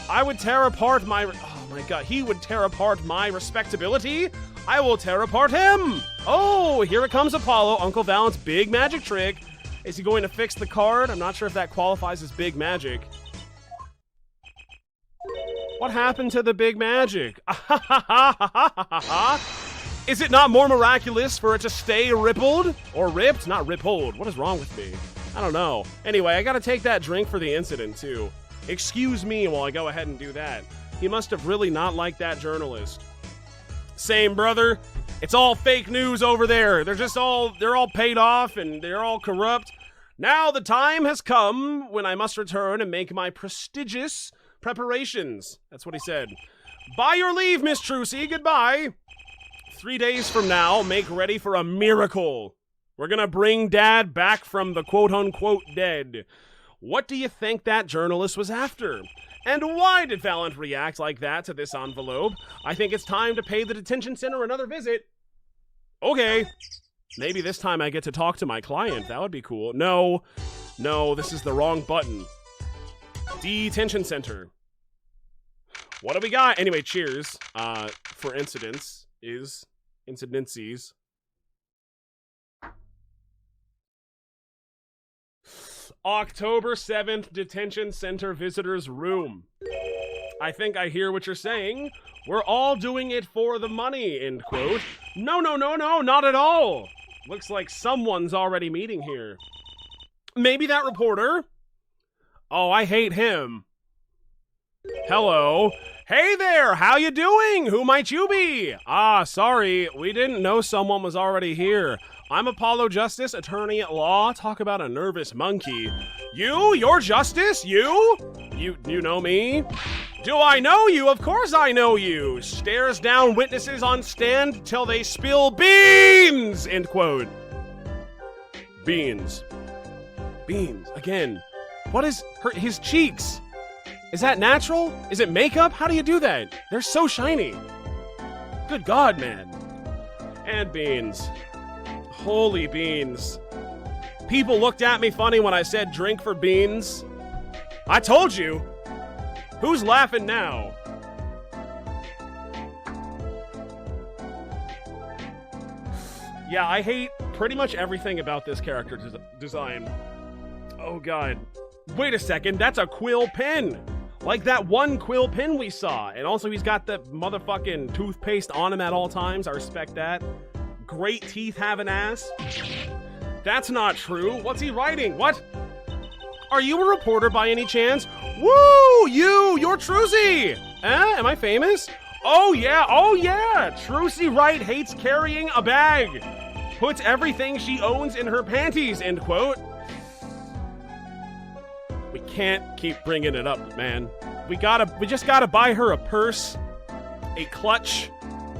I would tear apart my... Oh my god, he would tear apart my respectability. I will tear apart him. Oh, here it comes Apollo, Uncle Valent's big magic trick. Is he going to fix the card? I'm not sure if that qualifies as big magic. What happened to the big magic? Is it not more miraculous for it to stay rippled? Or ripped? Not rippled. What is wrong with me? I don't know. Anyway, I gotta take that drink for the incident, too. Excuse me while I go ahead and do that. He must have really not liked that journalist. Same, brother. It's all fake news over there. They're all paid off and they're all corrupt. Now the time has come when I must return and make my prestigious preparations. That's what he said. By your leave, Miss Trucy. Goodbye. 3 days from now, make ready for a miracle. We're gonna bring Dad back from the quote-unquote dead. What do you think that journalist was after? And why did Valent react like that to this envelope? I think it's time to pay the detention center another visit. Okay. Maybe this time I get to talk to my client. That would be cool. No, this is the wrong button. Detention center. What do we got? Anyway, cheers. For incidences. October 7th, detention center visitors room. I think I hear what you're saying. We're all doing it for the money, end quote. No, not at all. Looks like someone's already meeting here. Maybe that reporter? Oh, I hate him. Hello. Hey there, how you doing? Who might you be? Ah, sorry, we didn't know someone was already here. I'm Apollo Justice, attorney at law. Talk about a nervous monkey. You're Justice? You know me? Do I know you? Of course I know you. Stares down witnesses on stand till they spill beans, end quote. Beans. Beans, again. What is his cheeks? Is that natural? Is it makeup? How do you do that? They're so shiny. Good God, man. And Beans. Holy beans. People looked at me funny when I said drink for Beans. I told you. Who's laughing now? Yeah, I hate pretty much everything about this character design. Oh God. Wait a second, that's a quill pen. Like that one quill pen we saw. And also he's got the motherfucking toothpaste on him at all times. I respect that. Great teeth have an ass. That's not true. What's he writing? What? Are you a reporter by any chance? Woo! You're Trucy! Am I famous? Oh yeah! Trucy Wright hates carrying a bag. Puts everything she owns in her panties, end quote. We can't keep bringing it up, man. We just gotta buy her a purse, a clutch,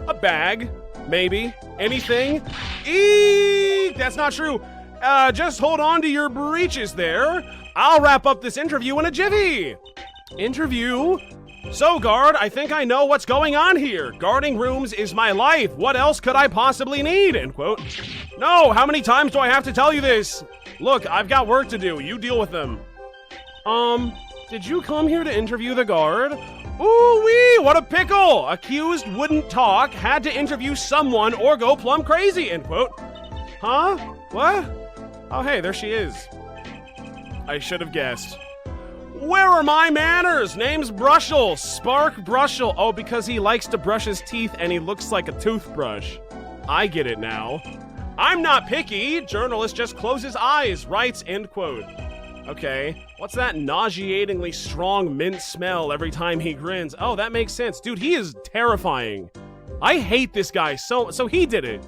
a bag, maybe, anything. Eek! That's not true. Just hold on to your breeches there. I'll wrap up this interview in a jiffy. Interview? So, guard, I think I know what's going on here. Guarding rooms is my life. What else could I possibly need? End quote. No, how many times do I have to tell you this? Look, I've got work to do. You deal with them. Did you come here to interview the guard? Ooh-wee, what a pickle! Accused wouldn't talk, had to interview someone or go plumb crazy, end quote. Huh? What? Oh, hey, there she is. I should have guessed. Where are my manners? Name's Brushel, Spark Brushel. Oh, because he likes to brush his teeth and he looks like a toothbrush. I get it now. I'm not picky. Journalist just closes eyes, writes, end quote. Okay, what's that nauseatingly strong mint smell every time he grins? Oh, that makes sense. Dude, he is terrifying. I hate this guy so he did it.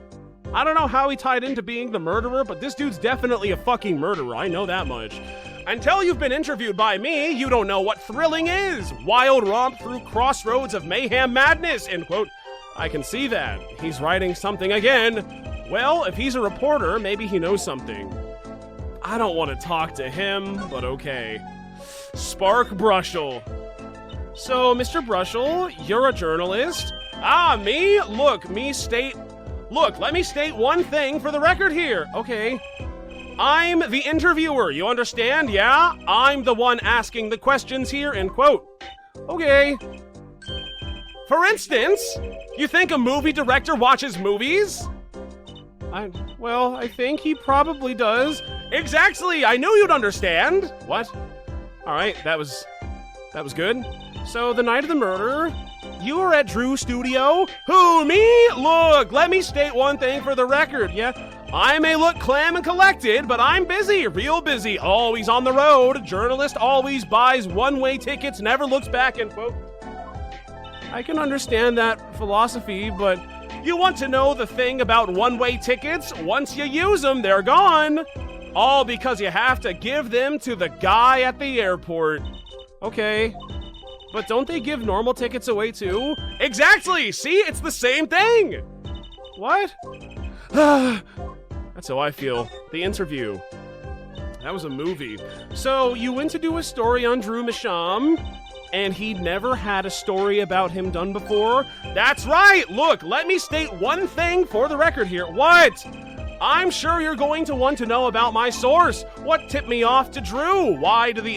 I don't know how he tied into being the murderer, but this dude's definitely a fucking murderer. I know that much. Until you've been interviewed by me, you don't know what thrilling is. Wild romp through crossroads of mayhem madness, end quote. I can see that. He's writing something again. Well, if he's a reporter, maybe he knows something. I don't want to talk to him, but okay. Spark Brushel. So, Mr. Brushel, you're a journalist? Ah, me? Look, let me state one thing for the record here. Okay. I'm the interviewer, you understand? Yeah? I'm the one asking the questions here, end quote. Okay. For instance, you think a movie director watches movies? I think he probably does. Exactly, I knew you'd understand. What? Alright, that was good. So, the night of the murder, you were at Drew's studio? Who, me? Look, let me state one thing for the record, yeah? I may look calm and collected, but I'm busy, real busy, always on the road. Journalist always buys one-way tickets, never looks back, end quote. I can understand that philosophy, but you want to know the thing about one-way tickets? Once you use them, they're gone. All because you have to give them to the guy at the airport. Okay. But don't they give normal tickets away too? Exactly! See, it's the same thing! What? That's how I feel. The interview. That was a movie. So, you went to do a story on Drew Misham, and he'd never had a story about him done before? That's right! Look, let me state one thing for the record here. What? I'm sure you're going to want to know about my source. What tipped me off to Drew? Why do the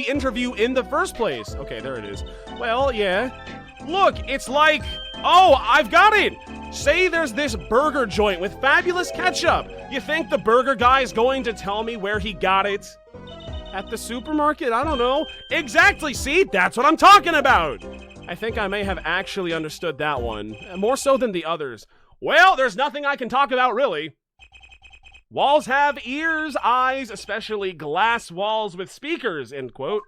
interview in the first place? Okay, there it is. Well, yeah. Look, it's like, oh, I've got it. Say there's this burger joint with fabulous ketchup. You think the burger guy is going to tell me where he got it? At the supermarket? I don't know. Exactly, see? That's what I'm talking about. I think I may have actually understood that one, more so than the others. Well, there's nothing I can talk about, really. Walls have ears, eyes, especially glass walls with speakers, end quote.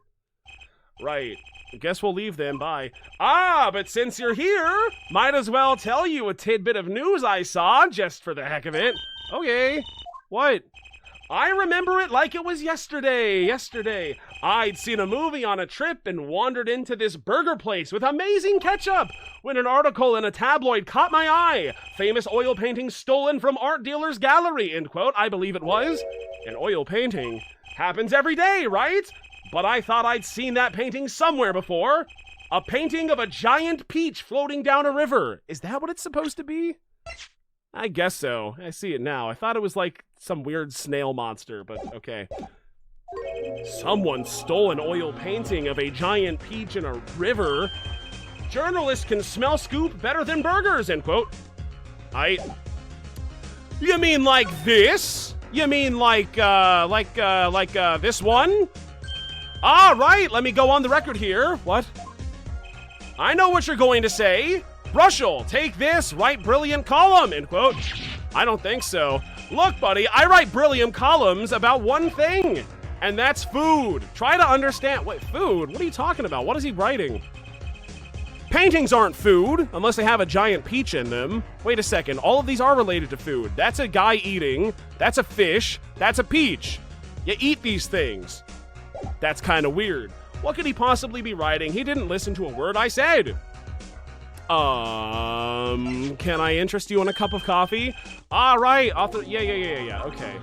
Right. Guess we'll leave then, bye. Ah, but since you're here, might as well tell you a tidbit of news I saw, just for the heck of it. Okay. What? I remember it like it was yesterday. I'd seen a movie on a trip and wandered into this burger place with amazing ketchup when an article in a tabloid caught my eye. Famous oil painting stolen from art dealer's gallery, end quote. I believe it was. An oil painting happens every day, right? But I thought I'd seen that painting somewhere before. A painting of a giant peach floating down a river. Is that what it's supposed to be? I guess so. I see it now. I thought it was like some weird snail monster, but okay. Someone stole an oil painting of a giant peach in a river. Journalists can smell scoop better than burgers, end quote. You mean like this? You mean like this one? Ah, right, let me go on the record here. What? I know what you're going to say. Russell, take this, write brilliant column, end quote. I don't think so. Look, buddy, I write brilliant columns about one thing, and that's food. Try to understand. Wait, food? What are you talking about? What is he writing? Paintings aren't food, unless they have a giant peach in them. Wait a second, all of these are related to food. That's a guy eating, that's a fish, that's a peach. You eat these things. That's kind of weird. What could he possibly be writing? He didn't listen to a word I said. Can I interest you in a cup of coffee? All right, yeah, okay.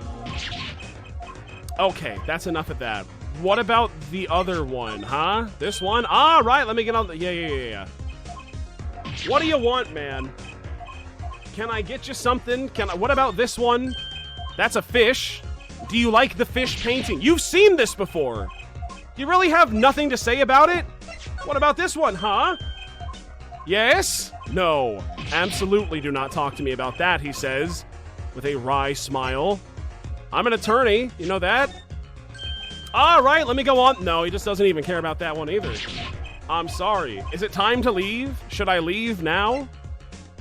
Okay, that's enough of that. What about the other one, huh? This one? All right, let me get on the, yeah. What do you want, man? Can I get you something? What about this one? That's a fish. Do you like the fish painting? You've seen this before. Do you really have nothing to say about it? What about this one, huh? Yes? No. Absolutely do not talk to me about that, he says, with a wry smile. I'm an attorney, you know that? All right, let me go on. No, he just doesn't even care about that one either. I'm sorry. Is it time to leave? Should I leave now?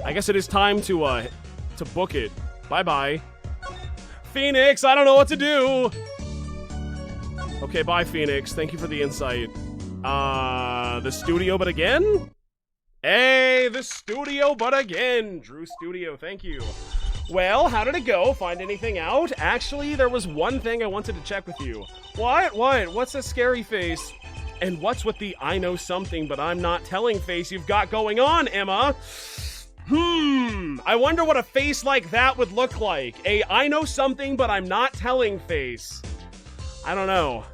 I guess it is time to book it. Bye-bye. Phoenix, I don't know what to do. Okay, bye, Phoenix. Thank you for the insight. The studio, but again? Hey, the studio, but again. Drew Studio, thank you. Well, how did it go? Find anything out? Actually, there was one thing I wanted to check with you. What? What's a scary face? And what's with the I know something, but I'm not telling face you've got going on, Emma? I wonder what a face like that would look like. A I know something, but I'm not telling face. I don't know.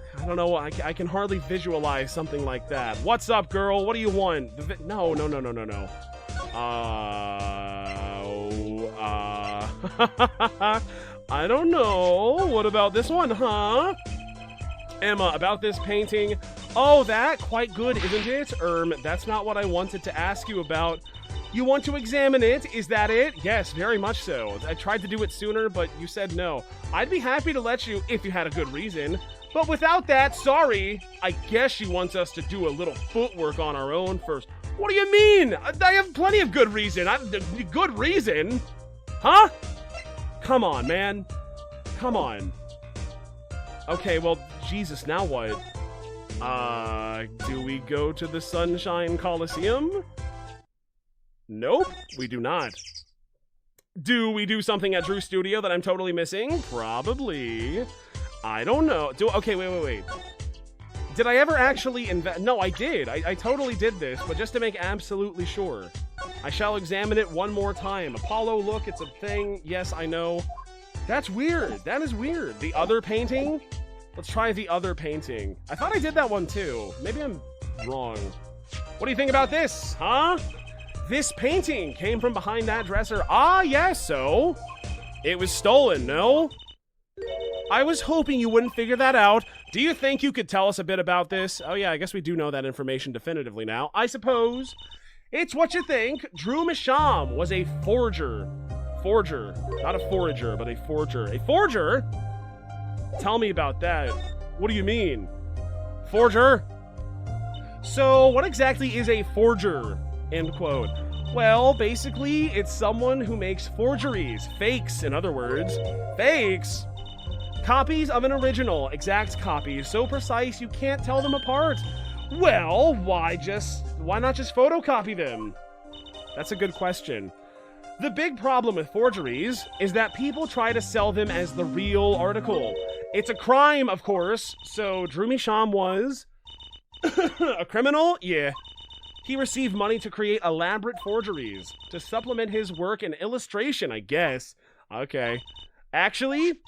I can hardly visualize something like that. What's up, girl? What do you want? No. I don't know. What about this one, huh? Emma, about this painting. Oh, that? Quite good, isn't it? That's not what I wanted to ask you about. You want to examine it? Is that it? Yes, very much so. I tried to do it sooner, but you said no. I'd be happy to let you if you had a good reason. But without that, sorry. I guess she wants us to do a little footwork on our own first. What do you mean? I have plenty of good reason. Good reason? Huh? Come on, man. Come on. Okay, well, Jesus, now what? Do we go to the Sunshine Coliseum? Nope, we do not. Do we do something at Drew Studio that I'm totally missing? Probably. I don't know. Okay, wait. Did I ever actually invest? No, I did. I totally did this, but just to make absolutely sure. I shall examine it one more time. Apollo, look, it's a thing. Yes, I know. That's weird. That is weird. The other painting? Let's try the other painting. I thought I did that one too. Maybe I'm wrong. What do you think about this, huh? This painting came from behind that dresser. Ah, yes, so? It was stolen, no? I was hoping you wouldn't figure that out. Do you think you could tell us a bit about this? Oh yeah, I guess we do know that information definitively now. I suppose. It's what you think. Drew Misham was a forger. Forger. Not a forager, but a forger. A forger? Tell me about that. What do you mean? Forger? So, what exactly is a forger? End quote. Well, basically, it's someone who makes forgeries. Fakes, in other words. Fakes? Copies of an original. Exact copies. So precise you can't tell them apart. Well, why not just photocopy them? That's a good question. The big problem with forgeries is that people try to sell them as the real article. It's a crime, of course, so Drew Misham was a criminal? Yeah. He received money to create elaborate forgeries to supplement his work in illustration, I guess. Okay. Actually,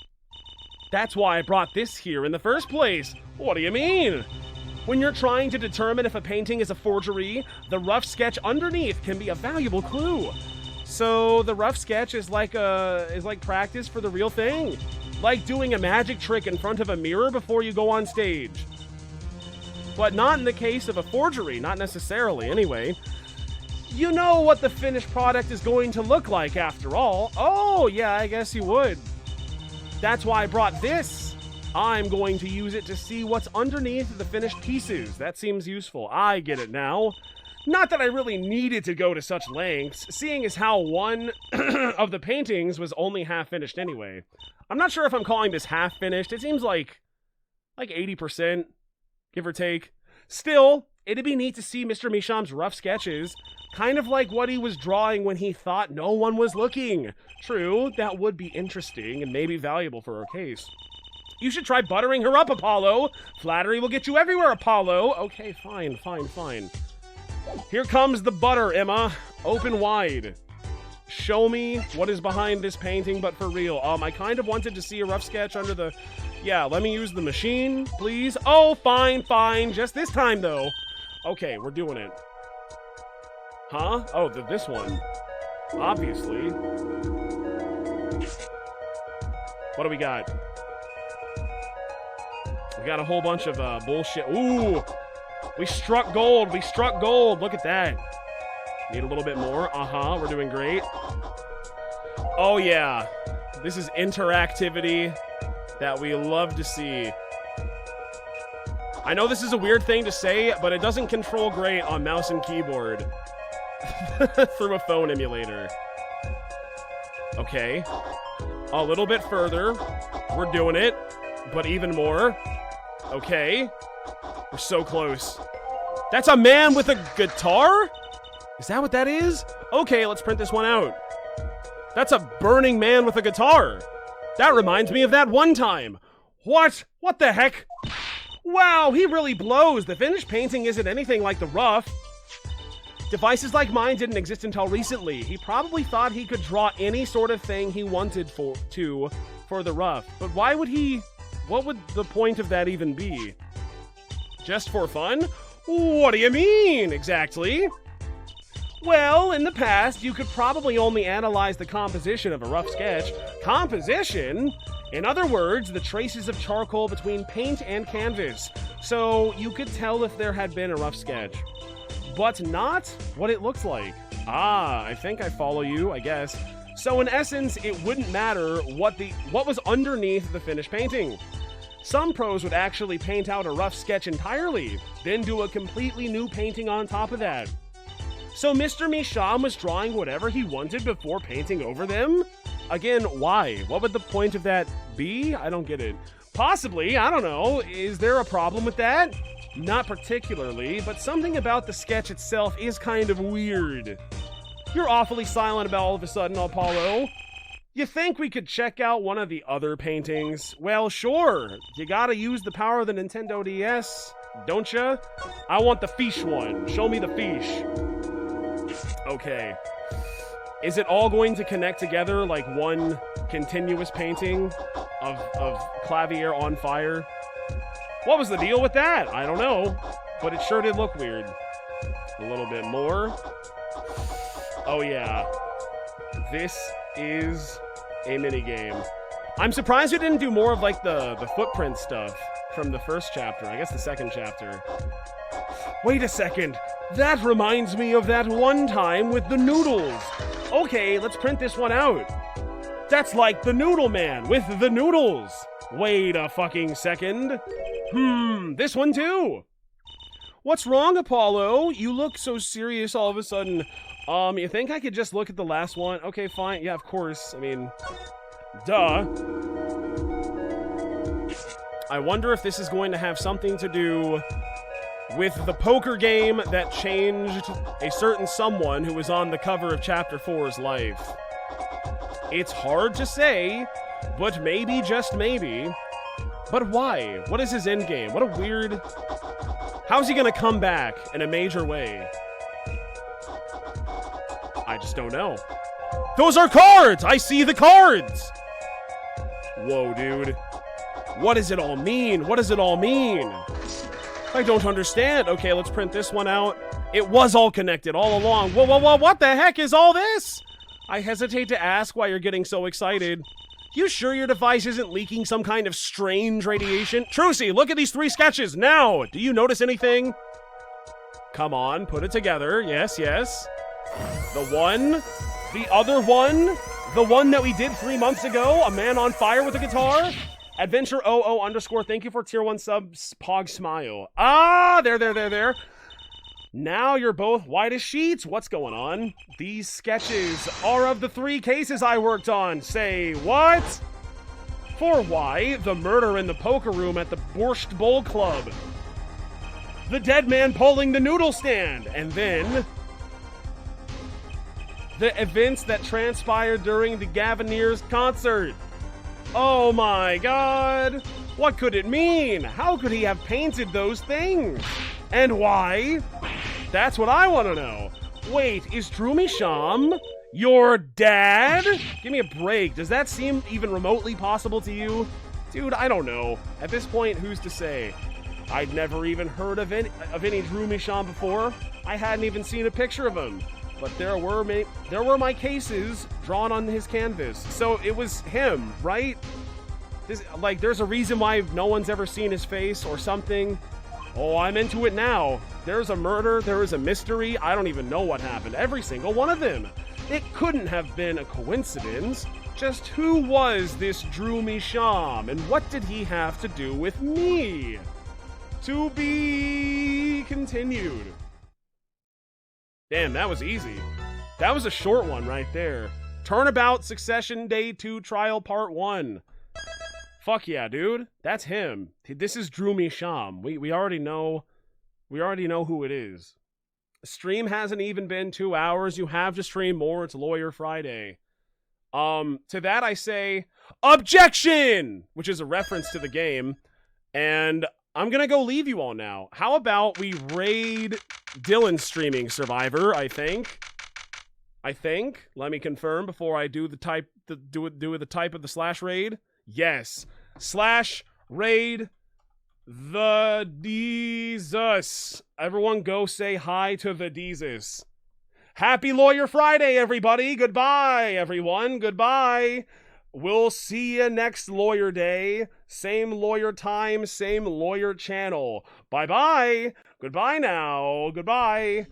that's why I brought this here in the first place. What do you mean? When you're trying to determine if a painting is a forgery, the rough sketch underneath can be a valuable clue. So the rough sketch is like practice for the real thing. Like doing a magic trick in front of a mirror before you go on stage. But not in the case of a forgery, not necessarily anyway. You know what the finished product is going to look like after all. Oh, yeah, I guess you would. That's why I brought this. I'm going to use it to see what's underneath the finished pieces. That seems useful. I get it now. Not that I really needed to go to such lengths, seeing as how one of the paintings was only half finished anyway. I'm not sure if I'm calling this half finished. It seems like 80%, give or take. Still, it'd be neat to see Mr. Misham's rough sketches, kind of like what he was drawing when he thought no one was looking. True, that would be interesting and maybe valuable for our case. You should try buttering her up, Apollo. Flattery will get you everywhere, Apollo. Okay, fine. Here comes the butter, Emma. Open wide. Show me what is behind this painting, but for real. I kind of wanted to see a rough sketch under the... Yeah, let me use the machine, please. Oh, fine. Just this time, though. Okay, we're doing it. Huh? Oh, this one. Obviously. What do we got? We got a whole bunch of bullshit. Ooh! We struck gold. Look at that. Need a little bit more. We're doing great. Oh, yeah. This is interactivity that we love to see. I know this is a weird thing to say, but it doesn't control great on mouse and keyboard through a phone emulator. Okay. A little bit further. We're doing it, but even more. Okay. We're so close. That's a man with a guitar? Is that what that is? Okay, let's print this one out. That's a burning man with a guitar. That reminds me of that one time. What? What the heck? Wow, he really blows. The finished painting isn't anything like the rough. Devices like mine didn't exist until recently. He probably thought he could draw any sort of thing he wanted for the rough. But why would he... What would the point of that even be? Just for fun? What do you mean, exactly? Well, in the past, you could probably only analyze the composition of a rough sketch. Composition? In other words, the traces of charcoal between paint and canvas. So you could tell if there had been a rough sketch. But not what it looks like. I think I follow you, I guess. So in essence, it wouldn't matter what was underneath the finished painting. Some pros would actually paint out a rough sketch entirely, then do a completely new painting on top of that. So Mr. Misham was drawing whatever he wanted before painting over them? Again, why? What would the point of that be? I don't get it. Possibly, I don't know. Is there a problem with that? Not particularly, but something about the sketch itself is kind of weird. You're awfully silent about all of a sudden, Apollo. You think we could check out one of the other paintings? Well, sure. You gotta use the power of the Nintendo DS, don't ya? I want the fish one. Show me the fish. Okay. Is it all going to connect together like one continuous painting of Clavier on fire? What was the deal with that? I don't know, but it sure did look weird. A little bit more. Oh yeah. This is a minigame. I'm surprised we didn't do more of like the footprint stuff from the first chapter. I guess the second chapter. Wait a second. That reminds me of that one time with the noodles. Okay, let's print this one out. That's like the Noodle Man with the noodles. Wait a fucking second. This one too. What's wrong, Apollo? You look so serious all of a sudden. You think I could just look at the last one? Okay, fine. Yeah, of course. I mean, duh. I wonder if this is going to have something to do with the poker game that changed a certain someone who was on the cover of Chapter 4's life. It's hard to say, but maybe, just maybe. But why? What is his endgame? What a weird... How's he gonna come back in a major way? I just don't know. Those are cards! I see the cards! Whoa, dude. What does it all mean? What does it all mean? I don't understand. Okay, let's print this one out. It was all connected all along. Whoa, whoa, whoa, what the heck is all this? I hesitate to ask why you're getting so excited. You sure your device isn't leaking some kind of strange radiation? Trucy, look at these 3 sketches now. Do you notice anything? Come on, put it together. Yes, yes. The one, the other one, the one that we did 3 months ago, a man on fire with a guitar. Adventure OO underscore, thank you for tier 1 subs, Pog Smile. Ah, there. Now you're both white as sheets. What's going on? These sketches are of the 3 cases I worked on. Say what? For why? The murder in the poker room at the Borscht Bowl Club. The dead man pulling the noodle stand. And then... the events that transpired during the Gavineers concert. Oh my god! What could it mean? How could he have painted those things? And why? That's what I want to know. Wait, is Drew Misham your dad? Give me a break. Does that seem even remotely possible to you? Dude, I don't know. At this point, who's to say? I'd never even heard of any Drew Misham before. I hadn't even seen a picture of him. But there were my cases drawn on his canvas. So it was him, right? There's a reason why no one's ever seen his face or something. Oh, I'm into it now. There's a murder, there is a mystery. I don't even know what happened. Every single one of them. It couldn't have been a coincidence. Just who was this Drew Misham, and what did he have to do with me? To be continued. Damn, that was easy. That was a short one right there. Turnabout Succession Day 2 Trial Part 1. Fuck yeah, dude. That's him. This is Drew Misham. We already know who it is. Stream hasn't even been 2 hours. You have to stream more. It's Lawyer Friday. To that I say, objection! Which is a reference to the game. And I'm gonna go leave you all now. How about we raid Dylan's streaming Survivor, I think. Let me confirm before I do the type of the slash raid. Yes. / raid the Jesus. Everyone go say hi to the Jesus. Happy Lawyer Friday, everybody. Goodbye, everyone. Goodbye. We'll see you next Lawyer Day. Same lawyer time, same lawyer channel. Bye-bye. Goodbye now. Goodbye.